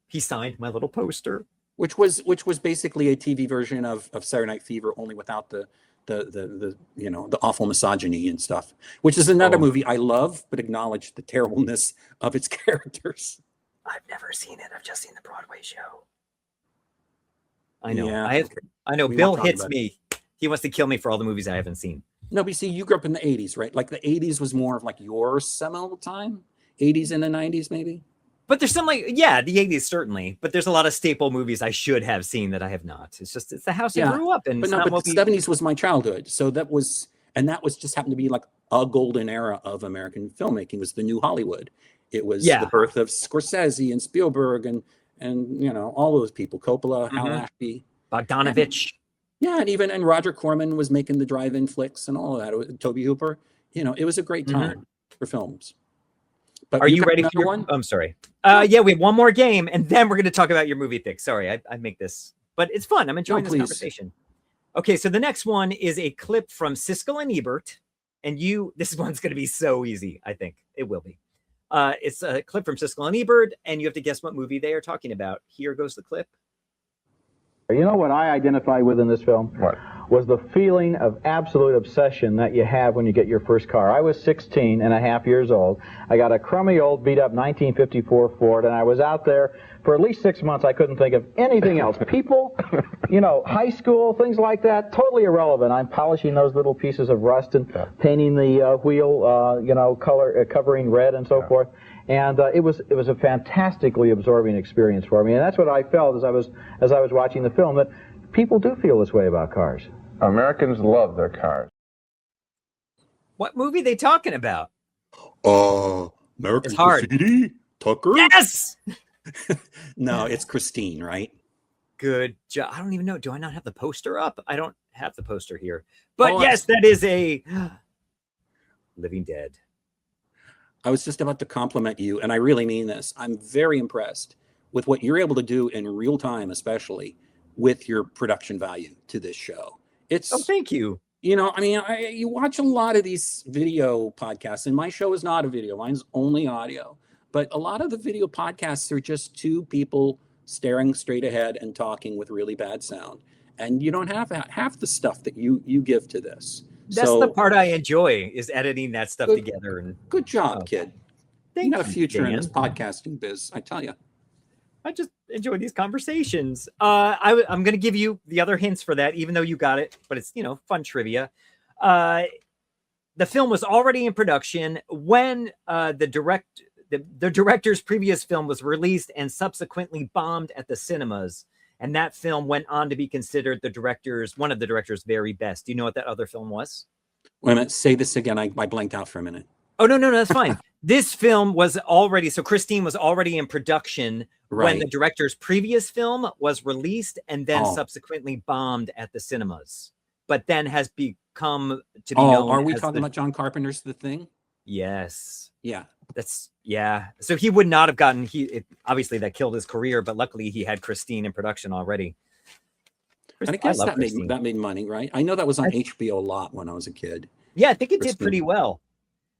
he signed my little poster. Which was basically a TV version of Saturday Night Fever, only without the awful misogyny and stuff. Which is another movie I love, but acknowledge the terribleness of its characters. I've never seen it. I've just seen the Broadway show. I know. Yeah. I know. We Bill won't talk hits about me. He wants to kill me for all the movies I haven't seen. No, but you see, you grew up in the 80s, right? Like the 80s was more of like your seminal time. 80s and the 90s, maybe. But there's some the 80s certainly, but there's a lot of staple movies I should have seen that I have not. It's the house I grew up in. But the 70s was my childhood. So that was just happened to be like a golden era of American filmmaking. It was the new Hollywood. It was the birth of Scorsese and Spielberg and all those people, Coppola, Hal Ashby, Bogdanovich. And Roger Corman was making the drive-in flicks and all of that. It was Tobe Hooper. It was a great time for films. But are you ready for your one? I'm sorry. Yeah, we have one more game, and then we're going to talk about your movie pick. Sorry, I make this, but it's fun. I'm enjoying this conversation. Okay, so the next one is a clip from Siskel and Ebert, and this one's going to be so easy. I think it will be. It's a clip from Siskel and Ebert, and you have to guess what movie they are talking about. Here goes the clip. You know what I identify with in this film? What? Was the feeling of absolute obsession that you have when you get your first car. I was 16 and a half years old. I got a crummy old beat up 1954 Ford, and I was out there for at least 6 months. I couldn't think of anything else. People, high school, things like that, totally irrelevant. I'm polishing those little pieces of rust and painting the wheel, color, covering red and so forth. And it was a fantastically absorbing experience for me, and that's what I felt as I was watching the film, that people do feel this way about cars. Americans love their cars. What movie are they talking about? American It's hard. Graffiti? Tucker? Yes! No, it's Christine, right? Good job. I don't even know. Do I not have the poster up? I don't have the poster here. But yes, that is a Living Dead. I was just about to compliment you, and I really mean this. I'm very impressed with what you're able to do in real time, especially with your production value to this show. Thank you. You watch a lot of these video podcasts, and my show is not a video. Mine's only audio. But a lot of the video podcasts are just two people staring straight ahead and talking with really bad sound. And you don't have half the stuff that you give to this. That's the part I enjoy, is editing that stuff together. And good job, kid. Thank you got a future Dan. in this podcasting biz, I tell you. I just enjoy these conversations. I'm going to give you the other hints for that, even though you got it, but it's, fun trivia. The film was already in production when the director's previous film was released and subsequently bombed at the cinemas. And that film went on to be considered one of the director's very best. Do you know what that other film was? Wait a minute. Say this again. I blanked out for a minute. Oh, no, that's fine. This film was Christine was already in production when the director's previous film was released and then subsequently bombed at the cinemas, but then has become to be known. Are we talking about John Carpenter's The Thing? Yes. Yeah. So he would not have gotten, obviously that killed his career, but luckily he had Christine in production already. And I guess that made money, right? I know that was on HBO a lot when I was a kid. Yeah, I think it did pretty well.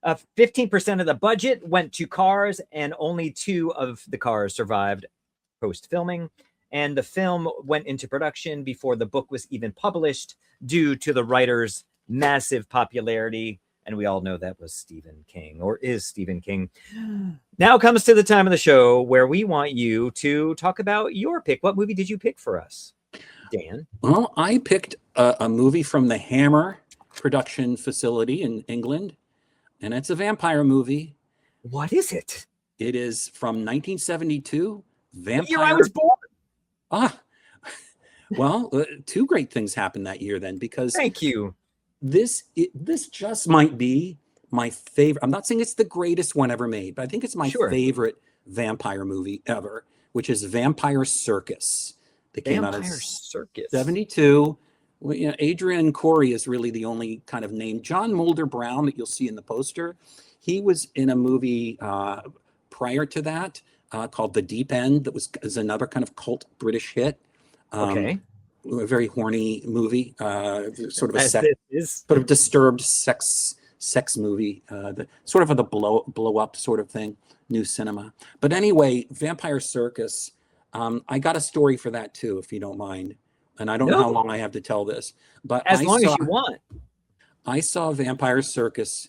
15% of the budget went to cars, and only 2 of the cars survived post-filming. And the film went into production before the book was even published due to the writer's massive popularity. And we all know that was Stephen King, or is Stephen King. Now comes to the time of the show where we want you to talk about your pick. What movie did you pick for us, Dan? Well, I picked a movie from the Hammer production facility in England, and it's a vampire movie. What is it? It is from 1972. Vampire. The year I was born. Ah, well, two great things happened that year then, because Thank you. this just might be my favorite. I'm not saying it's the greatest one ever made, but I think it's my Sure. favorite vampire movie ever, which is Vampire Circus. That came out in Vampire Circus. 72. Well, you know, Adrian Corey is really the only kind of name. John Mulder Brown that you'll see in the poster, he was in a movie prior to that called The Deep End. That was another kind of cult British hit. Okay. A very horny movie, sort of a As sex, it is. sort of disturbed sex movie, the sort of the blow up sort of thing, new cinema. But anyway, Vampire Circus. I got a story for that too, if you don't mind. And I don't know how long I have to tell this, but As long as you want. I saw Vampire Circus,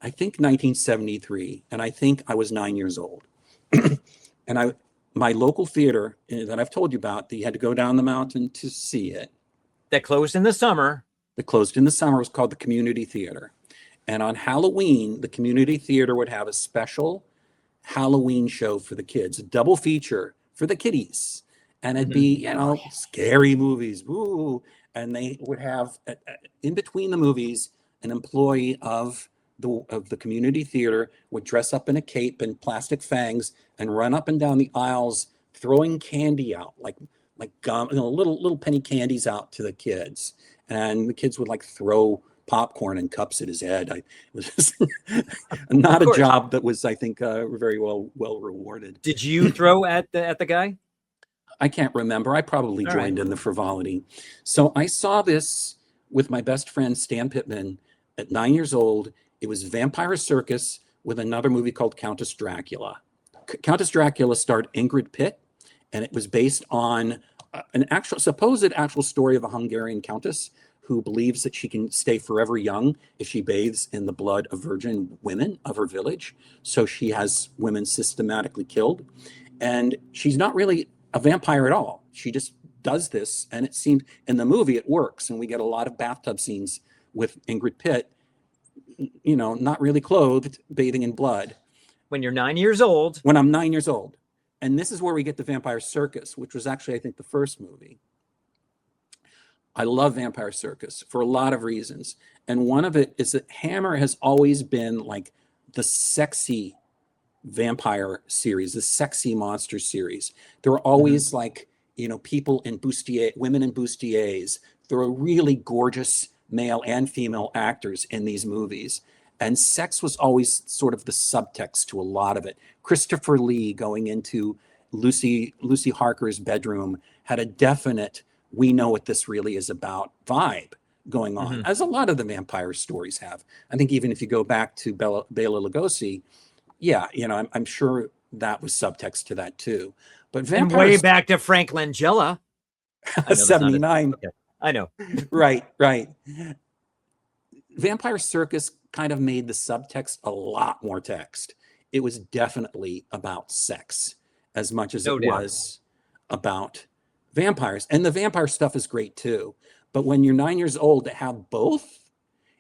I think 1973, and I think I was 9 years old. And my local theater that I've told you about, that you had to go down the mountain to see it. That closed in the summer. That closed in the summer was called the Community Theater. And on Halloween, the Community Theater would have a special Halloween show for the kids, a double feature for the kiddies. And it'd be, you know, scary movies. Woo. And they would have, in between the movies, an employee of the community theater would dress up in a cape and plastic fangs and run up and down the aisles throwing candy out, like gum, you know, little penny candies out to the kids. And the kids would like throw popcorn and cups at his head. It was just not a job that was, I think, very well rewarded. Did you throw at the guy? I can't remember. I probably joined in the frivolity. So I saw this with my best friend, Stan Pittman, at 9 years old. It was Vampire Circus with another movie called Countess Dracula. Countess Dracula starred Ingrid Pitt, and it was based on an supposed actual story of a Hungarian countess who believes that she can stay forever young if she bathes in the blood of virgin women of her village. So she has women systematically killed. And she's not really a vampire at all. She just does this, and it seems in the movie it works, and we get a lot of bathtub scenes with Ingrid Pitt, you know, not really clothed, bathing in blood. When you're 9 years old. When I'm 9 years old. And this is where we get the Vampire Circus, which was actually, I think, the first movie. I love Vampire Circus for a lot of reasons. And one of it is that Hammer has always been like the sexy vampire series, the sexy monster series. There are always like, you know, people in bustier, women in bustiers. There are really gorgeous male and female actors in these movies. And sex was always sort of the subtext to a lot of it. Christopher Lee going into Lucy Harker's bedroom had a definite, we know what this really is about vibe going on, as a lot of the vampire stories have. I think even if you go back to Bela Lugosi, yeah, you know, I'm sure that was subtext to that too. But vampire, and way back to Frank Langella. 79. I know. Right. Vampire Circus kind of made the subtext a lot more text. It was definitely about sex as much as it was about vampires. And the vampire stuff is great too. But when you're 9 years old, to have both,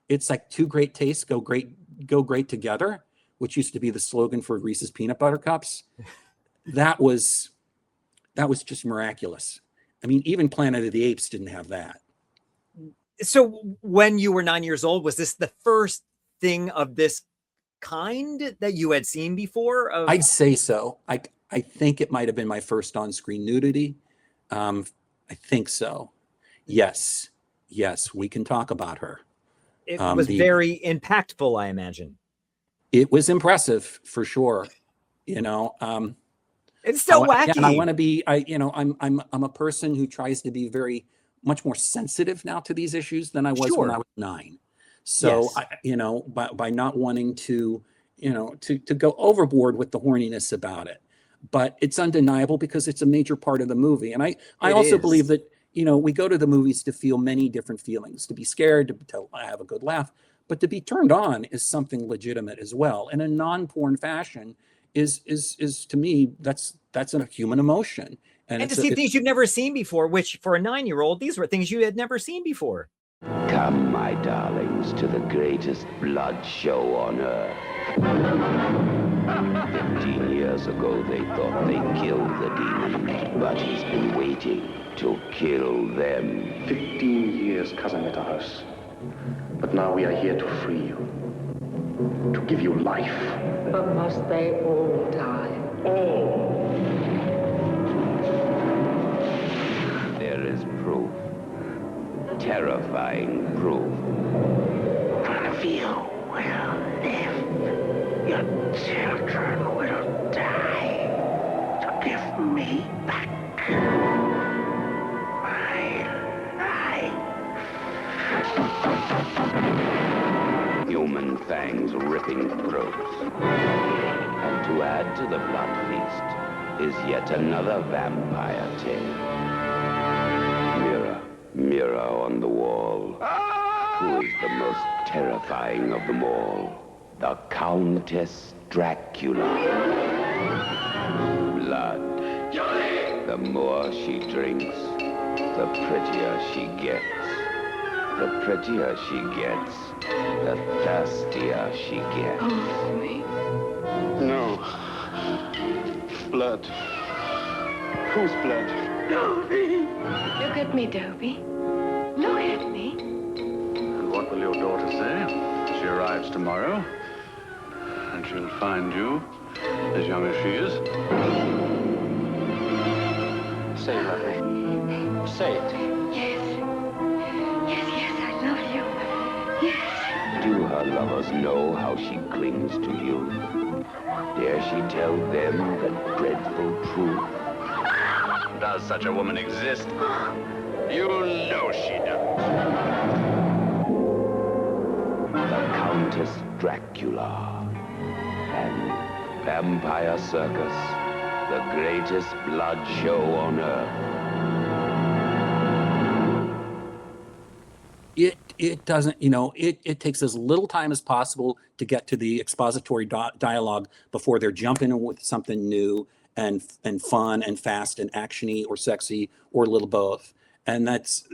it's like two great tastes go great together, which used to be the slogan for Reese's Peanut Butter Cups. That was just miraculous. I mean, even Planet of the Apes didn't have that. So when you were 9 years old, was this the first thing of this kind that you had seen before? I'd say so. I think it might have been my first on-screen nudity. I think so. Yes, we can talk about her. It was very impactful, I imagine. It was impressive for sure. You know, it's so wacky. And I want to be. I'm a person who tries to be very much more sensitive now to these issues than I was when I was 9. So, by not wanting to go overboard with the horniness about it. But it's undeniable because it's a major part of the movie. And I also believe that we go to the movies to feel many different feelings, to be scared, to have a good laugh, but to be turned on is something legitimate as well. And a non-porn fashion is to me, that's a human emotion. And to see things you've never seen before, which for a 9-year-old, these were things you had never seen before. Come, my darlings, to the greatest blood show on earth. 15 years ago, they thought they killed the demon, but he's been waiting to kill them. 15 years Casameta's. But now we are here to free you. To give you life. But must they all die? All. There is proof. Terrifying proof. None of you will live. Your children will die. To give me back my life. Human fangs ripping throats. And to add to the blood feast is yet another vampire tale. Mirror, mirror on the wall. Who is the most terrifying of them all? The Countess Dracula. Blood. The more she drinks, the prettier she gets. The prettier she gets, the thirstier she gets. Oh, me. No. Blood. Whose blood? Dopey! Look at me, Dopey. Look at me. And what will your daughter say? She arrives tomorrow, and she'll find you as young as she is. Say it, Lovely. Say it. Yes. Yes, yes, I love you. Yes. Do her lovers know how she clings to you? Dare she tell them the dreadful truth? Does such a woman exist? You know she does. The Countess Dracula and Vampire Circus, the greatest blood show on earth. It doesn't, it takes as little time as possible to get to the expository dialogue before they're jumping in with something new and fun and fast and actiony or sexy or a little both. And that's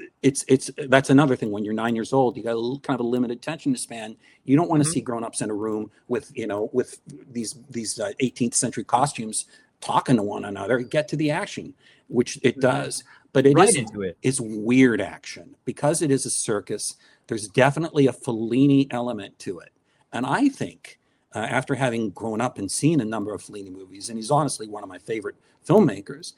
another thing. When you're 9 years old, you got a little kind of a limited attention span. You don't want to see grown-ups in a room with these 18th century costumes talking to one another. Get to the action, which it does. But it's weird action because it is a circus. There's definitely a Fellini element to it. And I think after having grown up and seen a number of Fellini movies, and he's honestly one of my favorite filmmakers,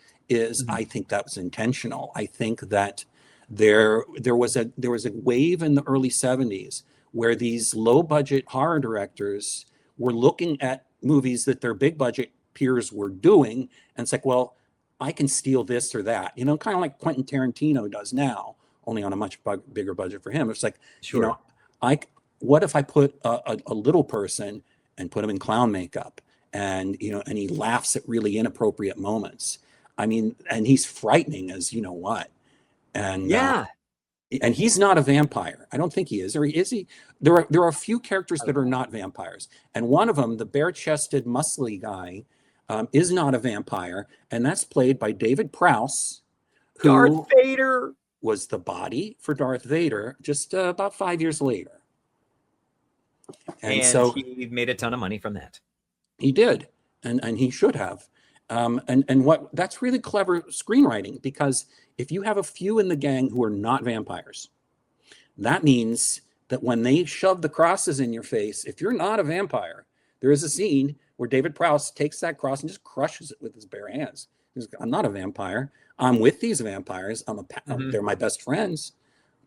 I think that was intentional. I think that there was a wave in the early 70s where these low budget horror directors were looking at movies that their big budget peers were doing, and it's like, well, I can steal this or that, kind of like Quentin Tarantino does now, only on a much bigger budget for him. It's like, Sure. What if I put a little person and put him in clown makeup and he laughs at really inappropriate moments. I mean, and he's frightening as you know what. And and he's not a vampire. I don't think he is. Or is he? There are a few characters that are not vampires. And one of them, the bare-chested, muscly guy, is not a vampire. And that's played by David Prowse, who Darth Vader was the body for Darth Vader just about 5 years later. And so he made a ton of money from that. He did. And he should have. That's really clever screenwriting, because if you have a few in the gang who are not vampires, that means that when they shove the crosses in your face, if you're not a vampire, there is a scene where David Prowse takes that cross and just crushes it with his bare hands. He's like, I'm not a vampire. I'm with these vampires. They're my best friends,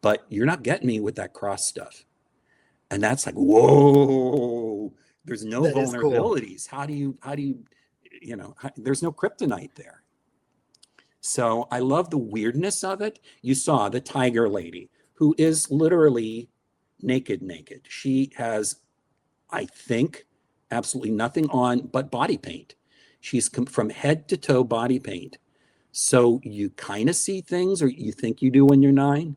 but you're not getting me with that cross stuff. And that's like, whoa, there's no vulnerabilities. Cool. How do you, there's no kryptonite there. So I love the weirdness of it. You saw the tiger lady, who is literally naked. She has, I think, absolutely nothing on but body paint. She's from head to toe body paint. So you kind of see things, or you think you do when you're 9.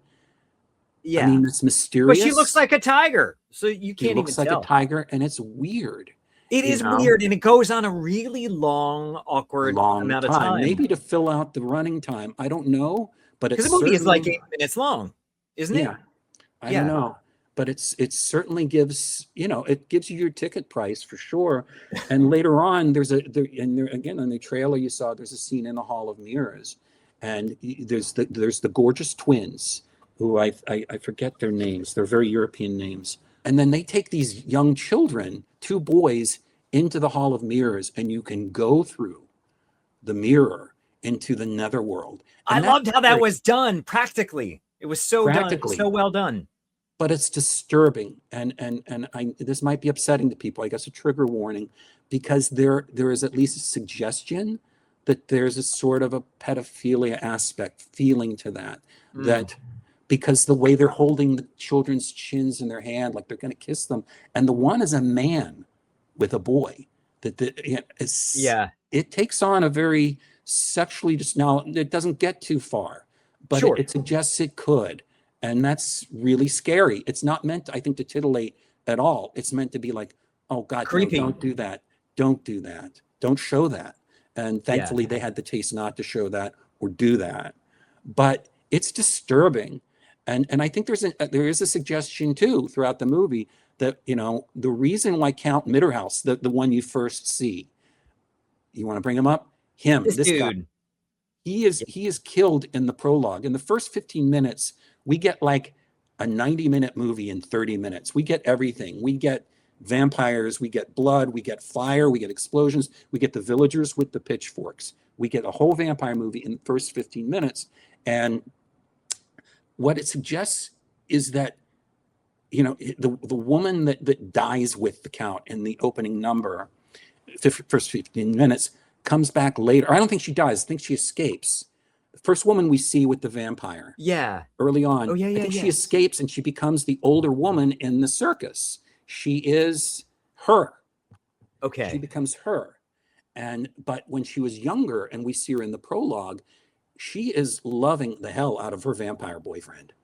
Yeah. I mean, it's mysterious. But she looks like a tiger, so you can't even like tell. a tiger, and it's weird. It is weird, and it goes on a really long, awkward amount of time. Maybe to fill out the running time. I don't know, but because the movie is like 8 minutes long, isn't it? I don't know, but it certainly gives, it gives you your ticket price for sure. And later on, again on the trailer you saw, there's a scene in the Hall of Mirrors, and there's the gorgeous twins who I forget their names. They're very European names. And then they take these young children, 2 boys, into the Hall of Mirrors, and you can go through the mirror into the netherworld. And I loved how that was done practically. It was so done, so well done. But it's disturbing, and this might be upsetting to people. I guess a trigger warning, because there is at least a suggestion that there's a sort of a pedophilia aspect feeling to that. That because the way they're holding the children's chins in their hand, like they're going to kiss them, and the one is a man with a boy. It takes on a very sexually now. It doesn't get too far, but it suggests it could. And that's really scary. It's not meant, I think, to titillate at all. It's meant to be like, oh God, creepy. No, don't do that. Don't do that. Don't show that. And thankfully they had the taste not to show that or do that. But it's disturbing. And I think there is a suggestion too throughout the movie that, the reason why Count Mitterhouse, the one you first see, you want to bring him up? This dude. Guy, he is killed in the prologue. In the first 15 minutes, we get like a 90-minute movie in 30 minutes. We get everything. We get vampires, we get blood, we get fire, we get explosions, we get the villagers with the pitchforks. We get a whole vampire movie in the first 15 minutes. And what it suggests is that, the woman that dies with the Count in the opening number, the first 15 minutes, comes back later. I don't think she dies. I think she escapes. First woman we see with the vampire. Yeah. Early on. Oh, yeah, I think she escapes and she becomes the older woman in the circus. She is her. Okay. She becomes her. But when she was younger and we see her in the prologue, she is loving the hell out of her vampire boyfriend.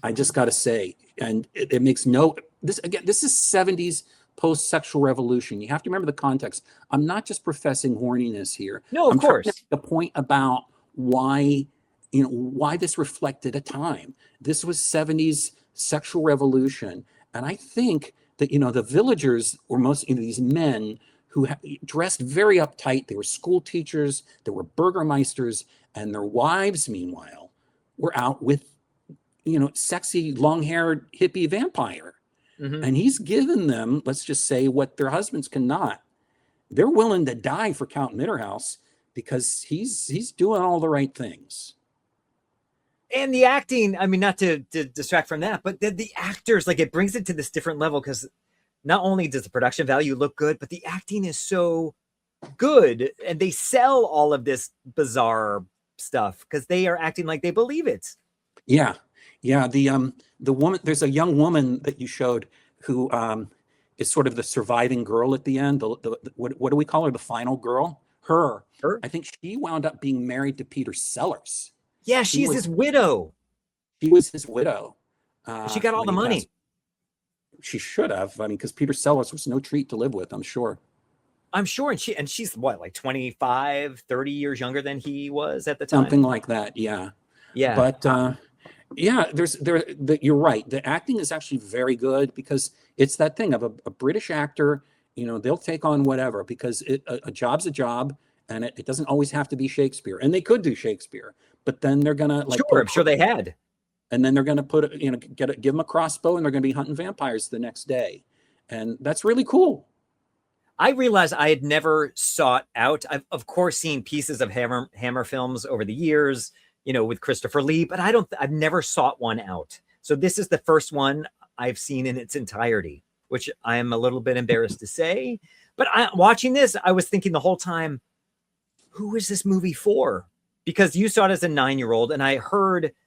I just got to say, and it makes this is 70s post-sexual revolution. You have to remember the context. I'm not just professing horniness here. No, of course. I'm trying to make the point about why this reflected a time. This was 70s sexual revolution. And I think that, the villagers were most these men who dressed very uptight. They were school teachers, they were burgermeisters, and their wives, meanwhile, were out with, sexy, long-haired hippie vampire. And he's given them, let's just say, what their husbands cannot. They're willing to die for Count Mitterhouse, because he's doing all the right things. And the acting, I mean, not to distract from that, but the actors, like, it brings it to this different level, because not only does the production value look good, but the acting is so good, and they sell all of this bizarre stuff because they are acting like they believe it. Yeah. The woman, there's a young woman that you showed who is sort of the surviving girl at the end. What do we call her? The final girl. Her. I think she wound up being married to Peter Sellers. Yeah, she's his widow. She was his widow. She got all the money. She should have. I mean, because Peter Sellers was no treat to live with, I'm sure. And she's what, like 25, 30 years younger than he was at the time? Something like that, yeah. Yeah. But you're right. The acting is actually very good, because it's that thing of a British actor. They'll take on whatever, because a job's a job, and it doesn't always have to be Shakespeare. And they could do Shakespeare, but then they're gonna I'm sure they had. And then they're gonna give them a crossbow, and they're gonna be hunting vampires the next day, and that's really cool. I realized I had never sought out. I've of course seen pieces of Hammer films over the years, with Christopher Lee, but I've never sought one out. So this is the first one I've seen in its entirety, which I am a little bit embarrassed to say. But watching this, I was thinking the whole time, who is this movie for? Because you saw it as a 9-year-old, and I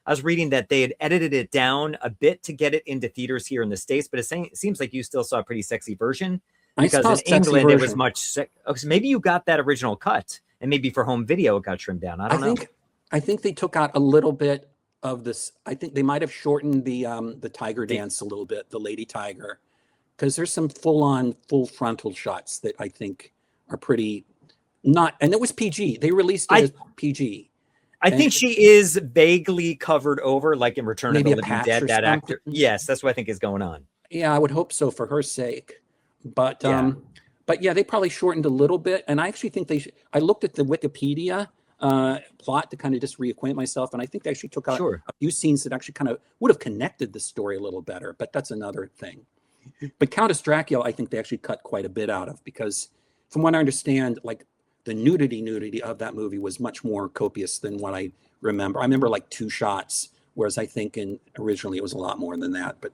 was reading that they had edited it down a bit to get it into theaters here in the States, but it seems like you still saw a pretty sexy version. Because in England, it was much. So maybe you got that original cut, and maybe for home video it got trimmed down. I don't know. I think they took out a little bit of this. I think they might have shortened the tiger dance a little bit, the lady tiger, because there's some full frontal shots that I think are pretty not, and it was PG. They released it as PG. I think she is vaguely covered over, like in Return of the Living Dead, that actor. Yes, that's what I think is going on. Yeah, I would hope so for her sake. But yeah, they probably shortened a little bit. And I actually think I looked at the Wikipedia plot to kind of just reacquaint myself. And I think they actually took out a few scenes that actually kind of would have connected the story a little better. But that's another thing. But Countess Dracula, I think they actually cut quite a bit out of, because from what I understand, like the nudity of that movie was much more copious than what I remember. I remember like 2 shots, whereas I think originally it was a lot more than that. But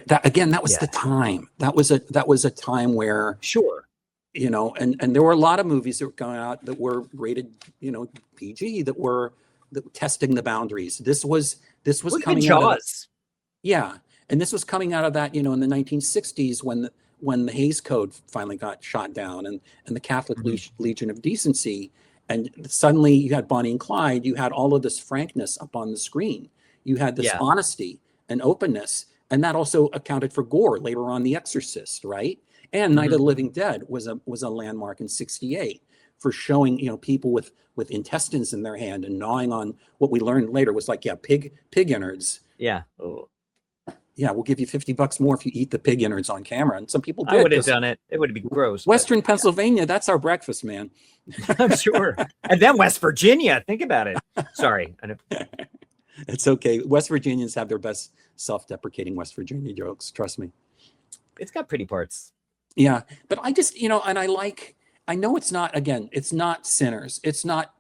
that, again, that was the time. That was a time where and there were a lot of movies that were going out that were rated, PG, that were testing the boundaries. This was coming out of and this was coming out of that, in the 1960s when the Hays Code finally got shot down, and the Catholic Legion of Decency, and suddenly you had Bonnie and Clyde, you had all of this frankness up on the screen, you had this honesty and openness, and that also accounted for gore later on, The Exorcist, right? And Night of the Living Dead was a landmark in '68 for showing people with intestines in their hand and gnawing on what we learned later was like pig innards. Yeah, we'll give you $50 more if you eat the pig innards on camera. And some people did. I would have done it. It would have been gross. Western Pennsylvania, that's our breakfast, man. I'm sure. And then West Virginia, think about it. Sorry. It's okay. West Virginians have their best self-deprecating West Virginia jokes. Trust me. It's got pretty parts. Yeah. But I just, and I know it's not Sinners. It's not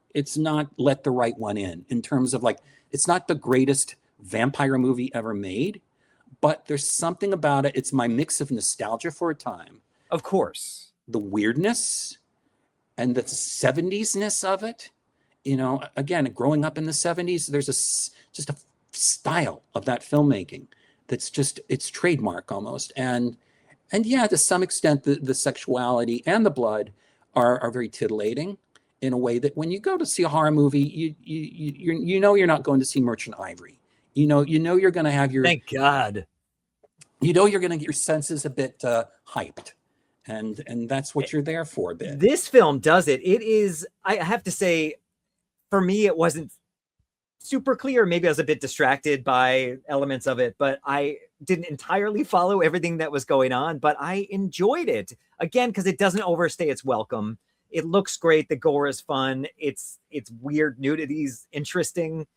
Let the Right One in terms of it's not the greatest vampire movie ever made. But there's something about it. It's my mix of nostalgia for a time. Of course. The weirdness and the 70s-ness of it. Again, growing up in the 70s, there's just a style of that filmmaking that's it's trademark almost. And yeah, to some extent, the sexuality and the blood are very titillating in a way that when you go to see a horror movie, you're not going to see Merchant Ivory. You're going to have your... Thank God. You're going to get your senses a bit hyped. And that's what you're there for a bit. This film does it. It is, I have to say, for me, it wasn't super clear. Maybe I was a bit distracted by elements of it, but I didn't entirely follow everything that was going on. But I enjoyed it. Again, because it doesn't overstay its welcome. It looks great. The gore is fun. It's weird. Nudity's interesting.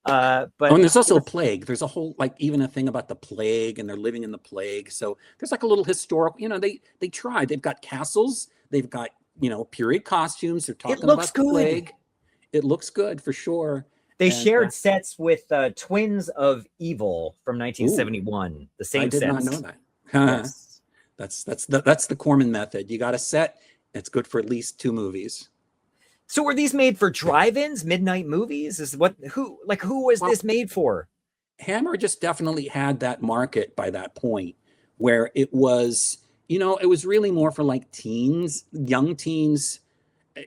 But and there's also a plague. There's a whole even a thing about the plague, and they're living in the plague. So there's a little historical. They tried. They've got castles. They've got period costumes. They're talking about the plague. It looks good for sure. They shared sets with Twins of Evil from 1971. The same sets. I did not know that. Yes. That's the Corman method. You got a set. It's good for at least 2 movies. So were these made for drive-ins, midnight movies? Who was this made for? Hammer just definitely had that market by that point where it was, it was really more for teens, young teens.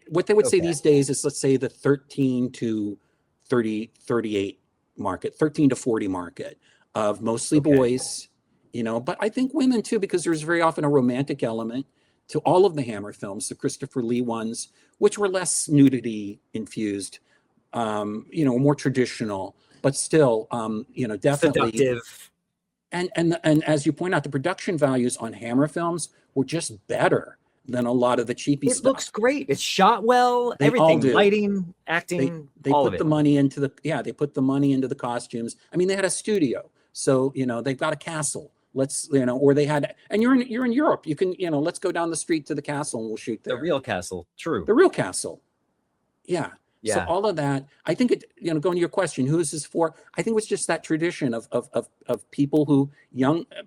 What they would say these days is, let's say, the 13 to 38 market, 13 to 40 market of mostly boys, but I think women too, because there's very often a romantic element to all of the Hammer films, the Christopher Lee ones, which were less nudity infused, more traditional, but still, definitely seductive. And as you point out, the production values on Hammer films were just better than a lot of the cheapy stuff. It looks great. It's shot well. They everything, all do. lighting, acting. They all put of it. the money into they put the money into the costumes. I mean, they had a studio, so they've got a castle. Let's, or they had, and you're in Europe. You can, let's go down the street to the castle and we'll shoot there. The real castle. True. The real castle. Yeah. Yeah. So all of that, I think going to your question, who is this for? I think it was just that tradition of people who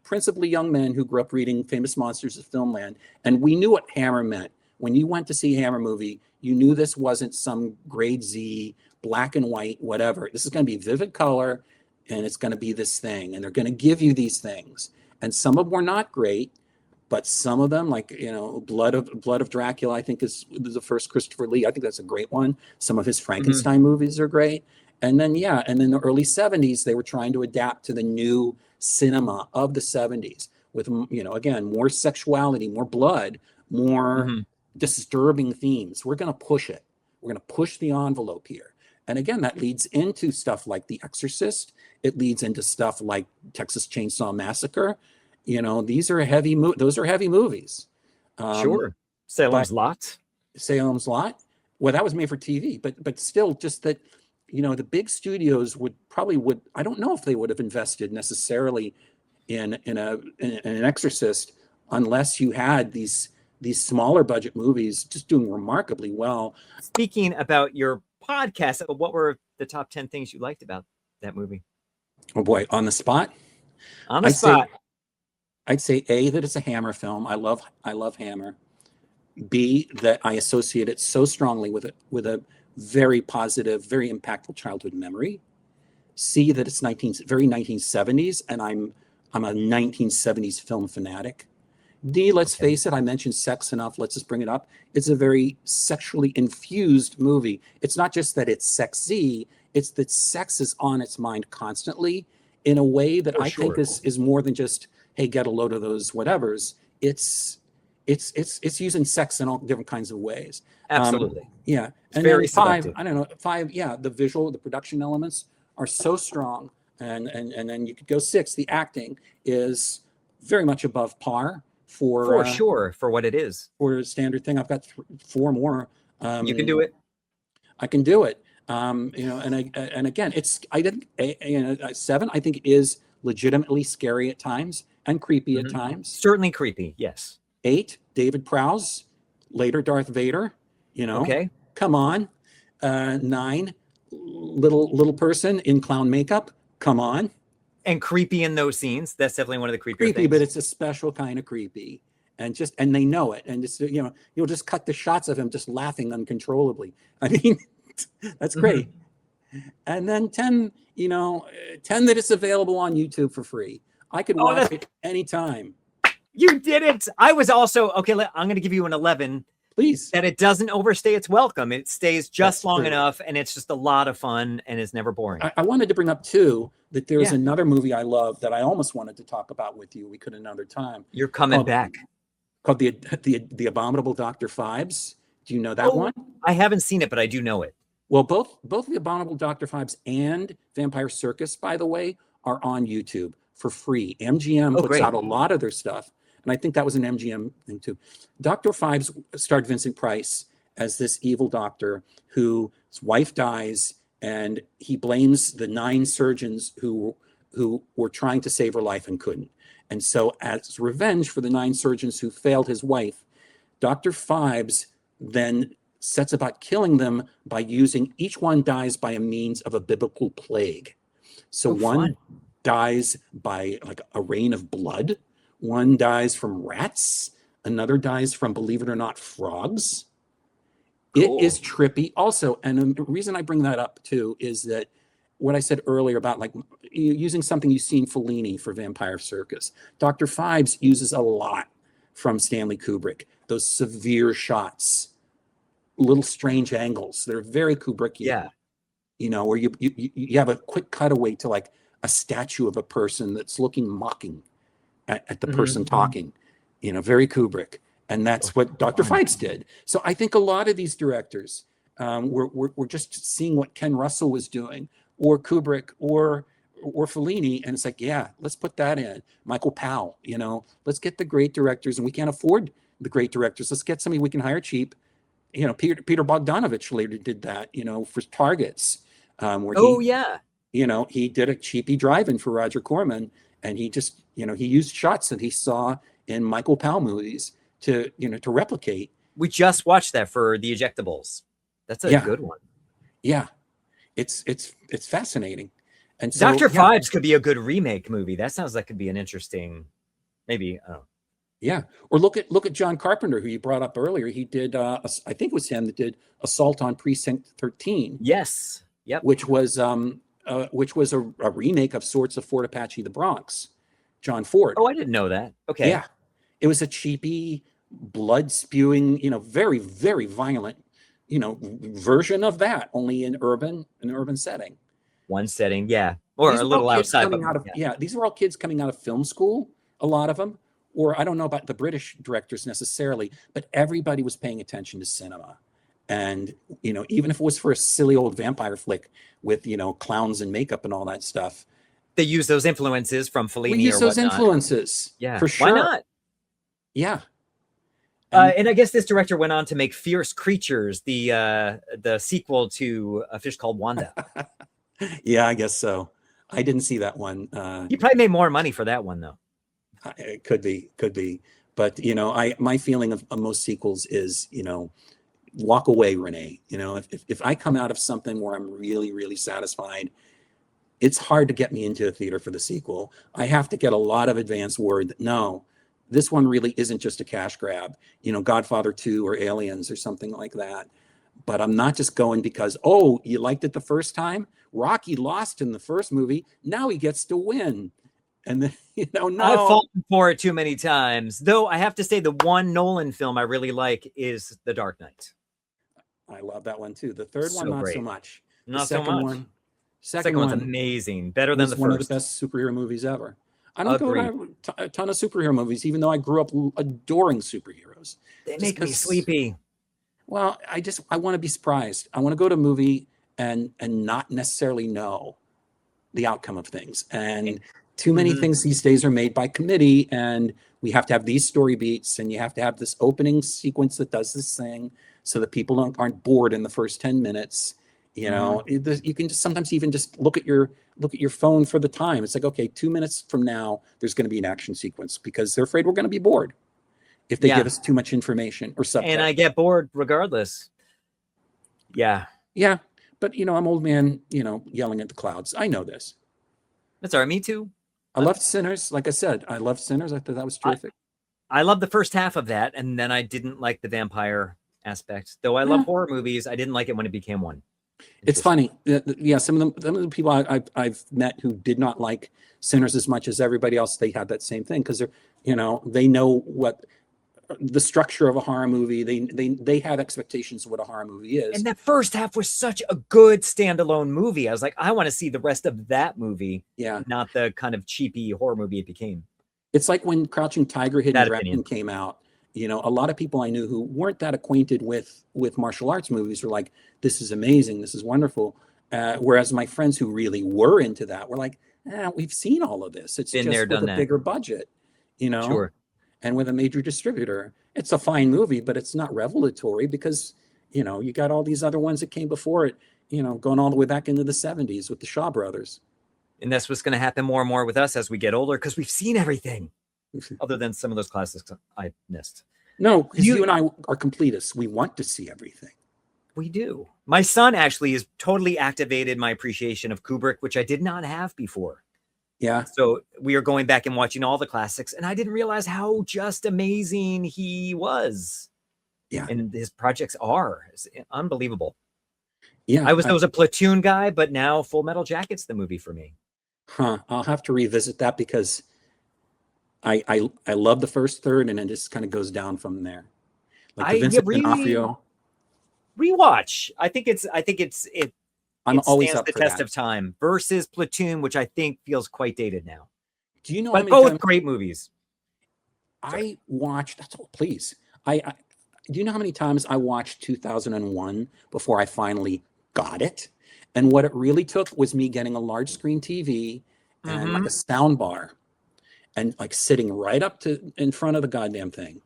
principally young men who grew up reading Famous Monsters of Filmland. And we knew what Hammer meant. When you went to see a Hammer movie, you knew this wasn't some grade Z, black and white, whatever. This is going to be vivid color, and it's going to be this thing. And they're going to give you these things. And some of them were not great, but some of them, like, Blood of Dracula, I think is the first Christopher Lee. I think that's a great one. Some of his Frankenstein movies are great. And then, in the early 70s, they were trying to adapt to the new cinema of the 70s with, again, more sexuality, more blood, more disturbing themes. We're going to push it. We're going to push the envelope here. And again, that leads into stuff like The Exorcist. It leads into stuff like Texas Chainsaw Massacre. These are those are heavy movies. Sure. Salem's Lot. Salem's Lot. Well, that was made for TV, but still, just that, the big studios would, I don't know if they would have invested necessarily in an Exorcist unless you had these smaller budget movies just doing remarkably well. Speaking about your podcast, what were the top 10 things you liked about that movie? Oh boy, on the spot? I'd say A, that it's a Hammer film. I love Hammer. B, that I associate it so strongly with a very positive, very impactful childhood memory. C, that it's very 1970s, and I'm a 1970s film fanatic. D, let's face it, I mentioned sex enough. Let's just bring it up. It's a very sexually infused movie. It's not just that it's sexy, it's that sex is on its mind constantly in a way that think is more than just, hey, get a load of those whatevers. It's using sex in all different kinds of ways. Absolutely. And very then seductive. the production elements are so strong. And then you could go 6. The acting is very much above par for sure, for what it is. For a standard thing. I've got 4 more. You can do it. I can do it. And again, I think 7, I think, is legitimately scary at times and creepy at times. Certainly creepy, yes. 8, David Prowse, later Darth Vader. Okay. Come on. 9, little person in clown makeup. Come on. And creepy in those scenes. That's definitely one of the creepier things. But it's a special kind of creepy, and they know it. And just you'll just cut the shots of him just laughing uncontrollably. I mean, that's great. And then 10, 10 that it's available on YouTube for free. I could watch it anytime. You did it. I was also okay. I'm going to give you an 11. Please. That it doesn't overstay its welcome. It stays just long enough, and it's just a lot of fun, and it's never boring. I wanted to bring up too that there's another movie I love that I almost wanted to talk about with you. We could another time. You're coming back. Called the Abominable Dr. Phibes. Do you know that one? I haven't seen it, but I do know it. Well, both the Abominable Dr. Phibes and Vampire Circus, by the way, are on YouTube for free. MGM puts out a lot of their stuff. And I think that was an MGM thing too. Dr. Phibes starred Vincent Price as this evil doctor whose wife dies, and he blames the 9 surgeons who were trying to save her life and couldn't. And so as revenge for the 9 surgeons who failed his wife, Dr. Phibes then sets about killing them by using, each one dies by a means of a biblical plague. So one dies by like a rain of blood. One dies from rats. Another dies from, believe it or not, frogs. Cool. It is trippy also. And the reason I bring that up too is that what I said earlier about like using something you've seen Fellini for Vampire Circus. Dr. Phibes uses a lot from Stanley Kubrick. Those severe shots, little strange angles. They're very Kubrickian. Yeah. Where you have a quick cutaway to like a statue of a person that's looking mocking at the person talking, very Kubrick. And that's what Dr. Phibes did. So I think a lot of these directors were just seeing what Ken Russell was doing, or Kubrick, or Fellini, and it's like, let's put that in. Michael Powell, let's get the great directors, and we can't afford the great directors. Let's get somebody we can hire cheap. Peter Bogdanovich later did that, for Targets. He did a cheapy drive-in for Roger Corman. And he just, he used shots that he saw in Michael Powell movies to replicate. We just watched that for The Ejectables. That's a good one. Yeah, it's fascinating. And so, Dr. Phibes could be a good remake movie. That sounds like could be an interesting, maybe. Yeah, or look at John Carpenter, who you brought up earlier. He did, I think it was him that did Assault on Precinct 13. Yes. Yep. Which was a remake of sorts of Fort Apache, the Bronx, John Ford. Oh, I didn't know that. Okay. It was a cheapy, blood spewing, very, very violent, version of that, only in an urban setting. One setting, yeah, or These a were little all kids outside. coming out of, these were all kids coming out of film school, a lot of them, or I don't know about the British directors necessarily, but everybody was paying attention to cinema. And, even if it was for a silly old vampire flick with, clowns and makeup and all that stuff. They use those influences from Fellini. We use those influences. Yeah. For sure. Why not? Yeah. And I guess this director went on to make Fierce Creatures, the sequel to A Fish Called Wanda. Yeah, I guess so. I didn't see that one. You probably made more money for that one, though. It could be. But, my feeling of most sequels is, walk away, Renee. If I come out of something where I'm really, really satisfied, it's hard to get me into a theater for the sequel. I have to get a lot of advance word that, no, this one really isn't just a cash grab, Godfather 2 or Aliens or something like that. But I'm not just going because, oh, you liked it the first time? Rocky lost in the first movie. Now he gets to win. And then, no. I've fallen for it too many times. Though I have to say the one Nolan film I really like is The Dark Knight. I love that one too. The third one, not so much. Not so much. Second one's amazing. Better than the first. One of the best superhero movies ever. I don't go to a ton of superhero movies, even though I grew up adoring superheroes. They make me sleepy. Well, I want to be surprised. I want to go to a movie and not necessarily know the outcome of things. And too many things these days are made by committee, and we have to have these story beats, and you have to have this opening sequence that does this thing so that people aren't bored in the first 10 minutes. You can just sometimes even just look at your phone for the time. It's like, okay, 2 minutes from now, there's going to be an action sequence because they're afraid we're going to be bored if they give us too much information or subtext. And I get bored regardless. Yeah. Yeah. But, I'm old man, yelling at the clouds. I know this. That's all right. Me too. I loved Sinners. Like I said, I loved Sinners. I thought that was terrific. I loved the first half of that. And then I didn't like the vampire aspect. Though I love horror movies, I didn't like it when it became one. It's funny. Yeah, some of the people I've met who did not like Sinners as much as everybody else, they had that same thing because they know what the structure of a horror movie. They had expectations of what a horror movie is. And that first half was such a good standalone movie. I was like, I want to see the rest of that movie. Yeah, not the kind of cheapy horror movie it became. It's like when Crouching Tiger, Hidden Dragon came out. A lot of people I knew who weren't that acquainted with martial arts movies were like, this is amazing, this is wonderful. Whereas my friends who really were into that were like, we've seen all of this. It's just with a bigger budget, Sure. And with a major distributor. It's a fine movie, but it's not revelatory because, you got all these other ones that came before it, going all the way back into the 70s with the Shaw Brothers. And that's what's going to happen more and more with us as we get older because we've seen everything. Other than some of those classics I missed. No, because you and I are completists. We want to see everything. We do. My son actually has totally activated my appreciation of Kubrick, which I did not have before. Yeah. So we are going back and watching all the classics, and I didn't realize how just amazing he was. Yeah. And his projects are unbelievable. Yeah. I was a Platoon guy, but now Full Metal Jacket's the movie for me. I'll have to revisit that because I love the first third, and it just kind of goes down from there. Like the Vincent D'Onofrio. Rewatch. I think it always stands up the for test that. of time versus Platoon, which I think feels quite dated now. Do you know? But both great movies. I watched. That's all. Please. Do you know how many times I watched 2001 before I finally got it? And what it really took was me getting a large screen TV and like a sound bar. And like sitting right up in front of the goddamn thing.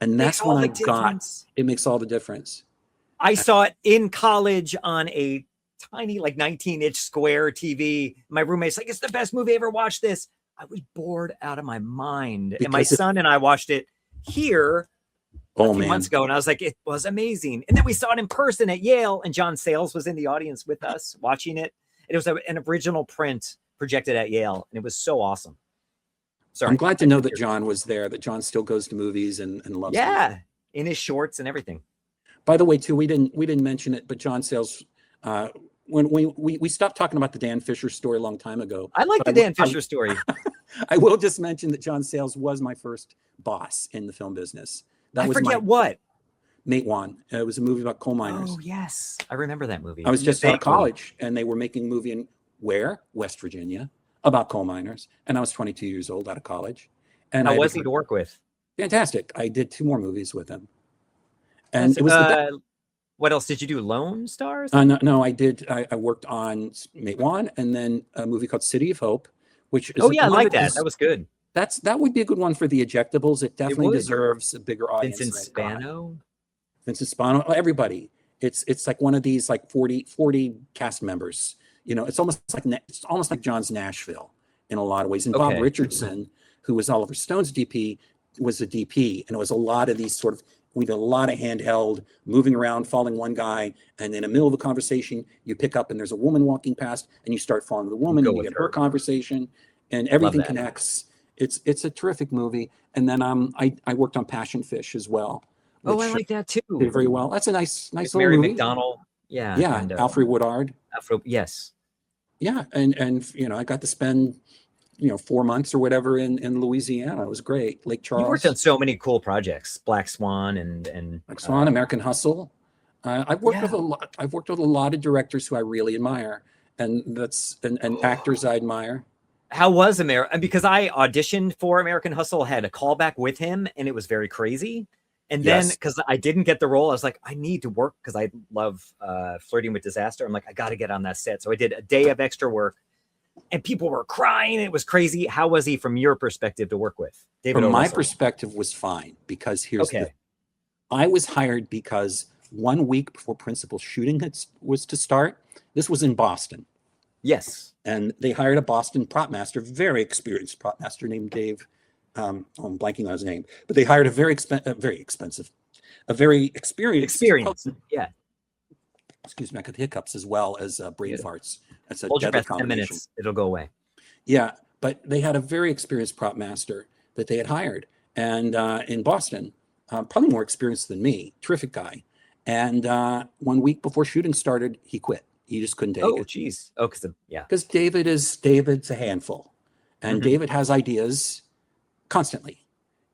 And that's when it makes all the difference. I saw it in college on a tiny, like 19-inch square TV. My roommate's like, it's the best movie I ever watched this. I was bored out of my mind. And my son and I watched it here a few months ago. And I was like, it was amazing. And then we saw it in person at Yale. And John Sayles was in the audience with us watching it. It was an original print projected at Yale. And it was so awesome. Sorry. I'm glad to know that John was there, that John still goes to movies and loves movies. In his shorts and everything. By the way, too, we didn't mention it, but John Sayles, when we stopped talking about the Dan Fisher story a long time ago. I like the Dan Fisher story. I will just mention that John Sayles was my first boss in the film business. That I was forget what. Mate One. It was a movie about coal miners. Oh yes, I remember that movie. I was just out of Vaguely. college, and they were making a movie in West Virginia, about coal miners. And I was 22 years old, out of college. And How was he to work with? Fantastic. I did 2 more movies with him, and it was what else did you do? Lone Stars? no, I did. I worked on Mate One, and then a movie called City of Hope, which is I like that. That was good. That would be a good one for the ejectables. It definitely deserves a bigger audience. Vincent Spano, everybody. It's like one of these like 40 cast members. You know, it's almost like John's Nashville in a lot of ways. And Bob Richardson, who was Oliver Stone's DP, was the DP, and it was a lot of these sort of. We did a lot of handheld, moving around, following one guy, and in the middle of the conversation, you pick up and there's a woman walking past, and you start following the woman, and you get her conversation, and everything connects. It's a terrific movie. And then I worked on Passion Fish as well. Oh, I like that too. Did very well. That's a nice little Mary movie. McDonnell. Yeah. Yeah. Alfred Woodard. Yes. Yeah, and you know, I got to spend 4 months or whatever in Louisiana. It was great. Lake Charles. You worked on so many cool projects, Black Swan and Black Swan, American Hustle. I've worked with a lot of directors who I really admire, and actors I admire. How was American? Because I auditioned for American Hustle, had a callback with him, and it was very crazy. And then because I didn't get the role, I was like, I need to work because I love Flirting with Disaster. I'm like, I got to get on that set. So I did a day of extra work. And people were crying. It was crazy. How was he from your perspective to work with? David From my Russell? perspective was fine, because I was hired because 1 week before principal shooting was to start. This was in Boston. Yes. And they hired a Boston prop master, very experienced prop master named Dave. I'm blanking on his name, but they hired a very experienced. Yeah. Excuse me, I got hiccups as well as brain farts. That's a Hold your deadly breath 10 combination. minutes. It'll go away. Yeah, but they had a very experienced prop master that they had hired, and in Boston, probably more experienced than me. Terrific guy. And 1 week before shooting started, he quit. He just couldn't take it. Oh, geez. Oh, Because David's a handful, and David has ideas constantly.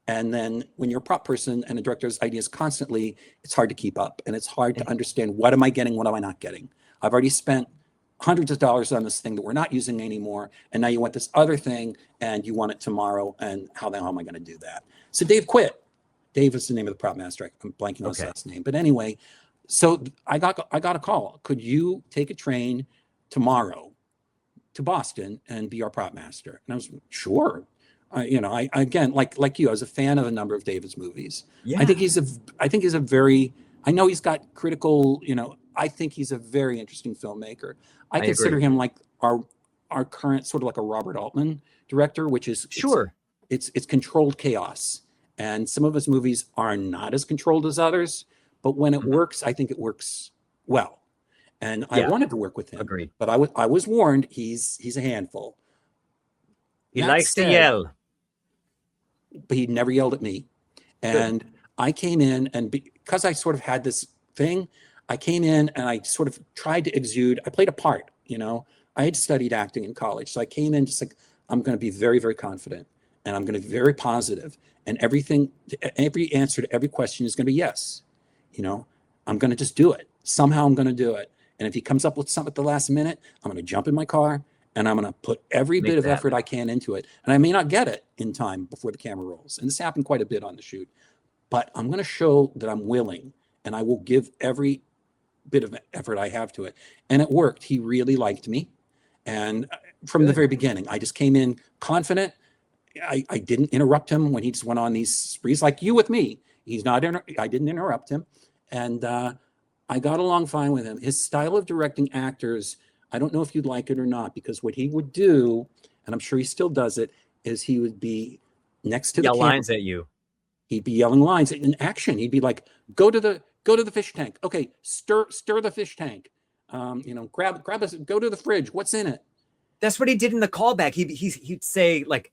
And then when you're a prop person and a director has ideas constantly, it's hard to keep up, and it's hard to understand, what am I getting? What am I not getting? I've already spent hundreds of dollars on this thing that we're not using anymore, and now you want this other thing and you want it tomorrow, and how the hell am I going to do that? So Dave quit. Dave is the name of the prop master. I'm blanking on his last name. But anyway, so I got a call. Could you take a train tomorrow to Boston and be our prop master? And I was sure. I again, like you, I was a fan of a number of David's movies. Yeah. I think he's a very, I know he's got critical, I think he's a very interesting filmmaker. I consider him like our current sort of like a Robert Altman director, which is it's controlled chaos. And some of his movies are not as controlled as others, but when it works, I think it works well. And I wanted to work with him. Agreed. But I was warned he's a handful. He likes to yell. But he never yelled at me. And I came in, and because I sort of had this thing, I came in and I sort of tried to exude. I played a part, I had studied acting in college. So I came in just like, I'm going to be very, very confident, and I'm going to be very positive, and every answer to every question is going to be yes. I'm going to just do it. Somehow I'm going to do it. And if he comes up with something at the last minute, I'm going to jump in my car and I'm going to put every bit of effort I can into it. And I may not get it in time before the camera rolls. And this happened quite a bit on the shoot, but I'm going to show that I'm willing, and I will give every bit of effort I have to it. And it worked. He really liked me. And from the very beginning, I just came in confident. I didn't interrupt him when he just went on these sprees like you with me. I didn't interrupt him. And I got along fine with him. His style of directing actors, I don't know if you'd like it or not, because what he would do, and I'm sure he still does it, is he would be next to the camera. Lines at you. He'd be yelling lines in action. He'd be like, go to the fish tank. Okay, stir the fish tank. Grab us, go to the fridge. What's in it? That's what he did in the callback. He'd say, like,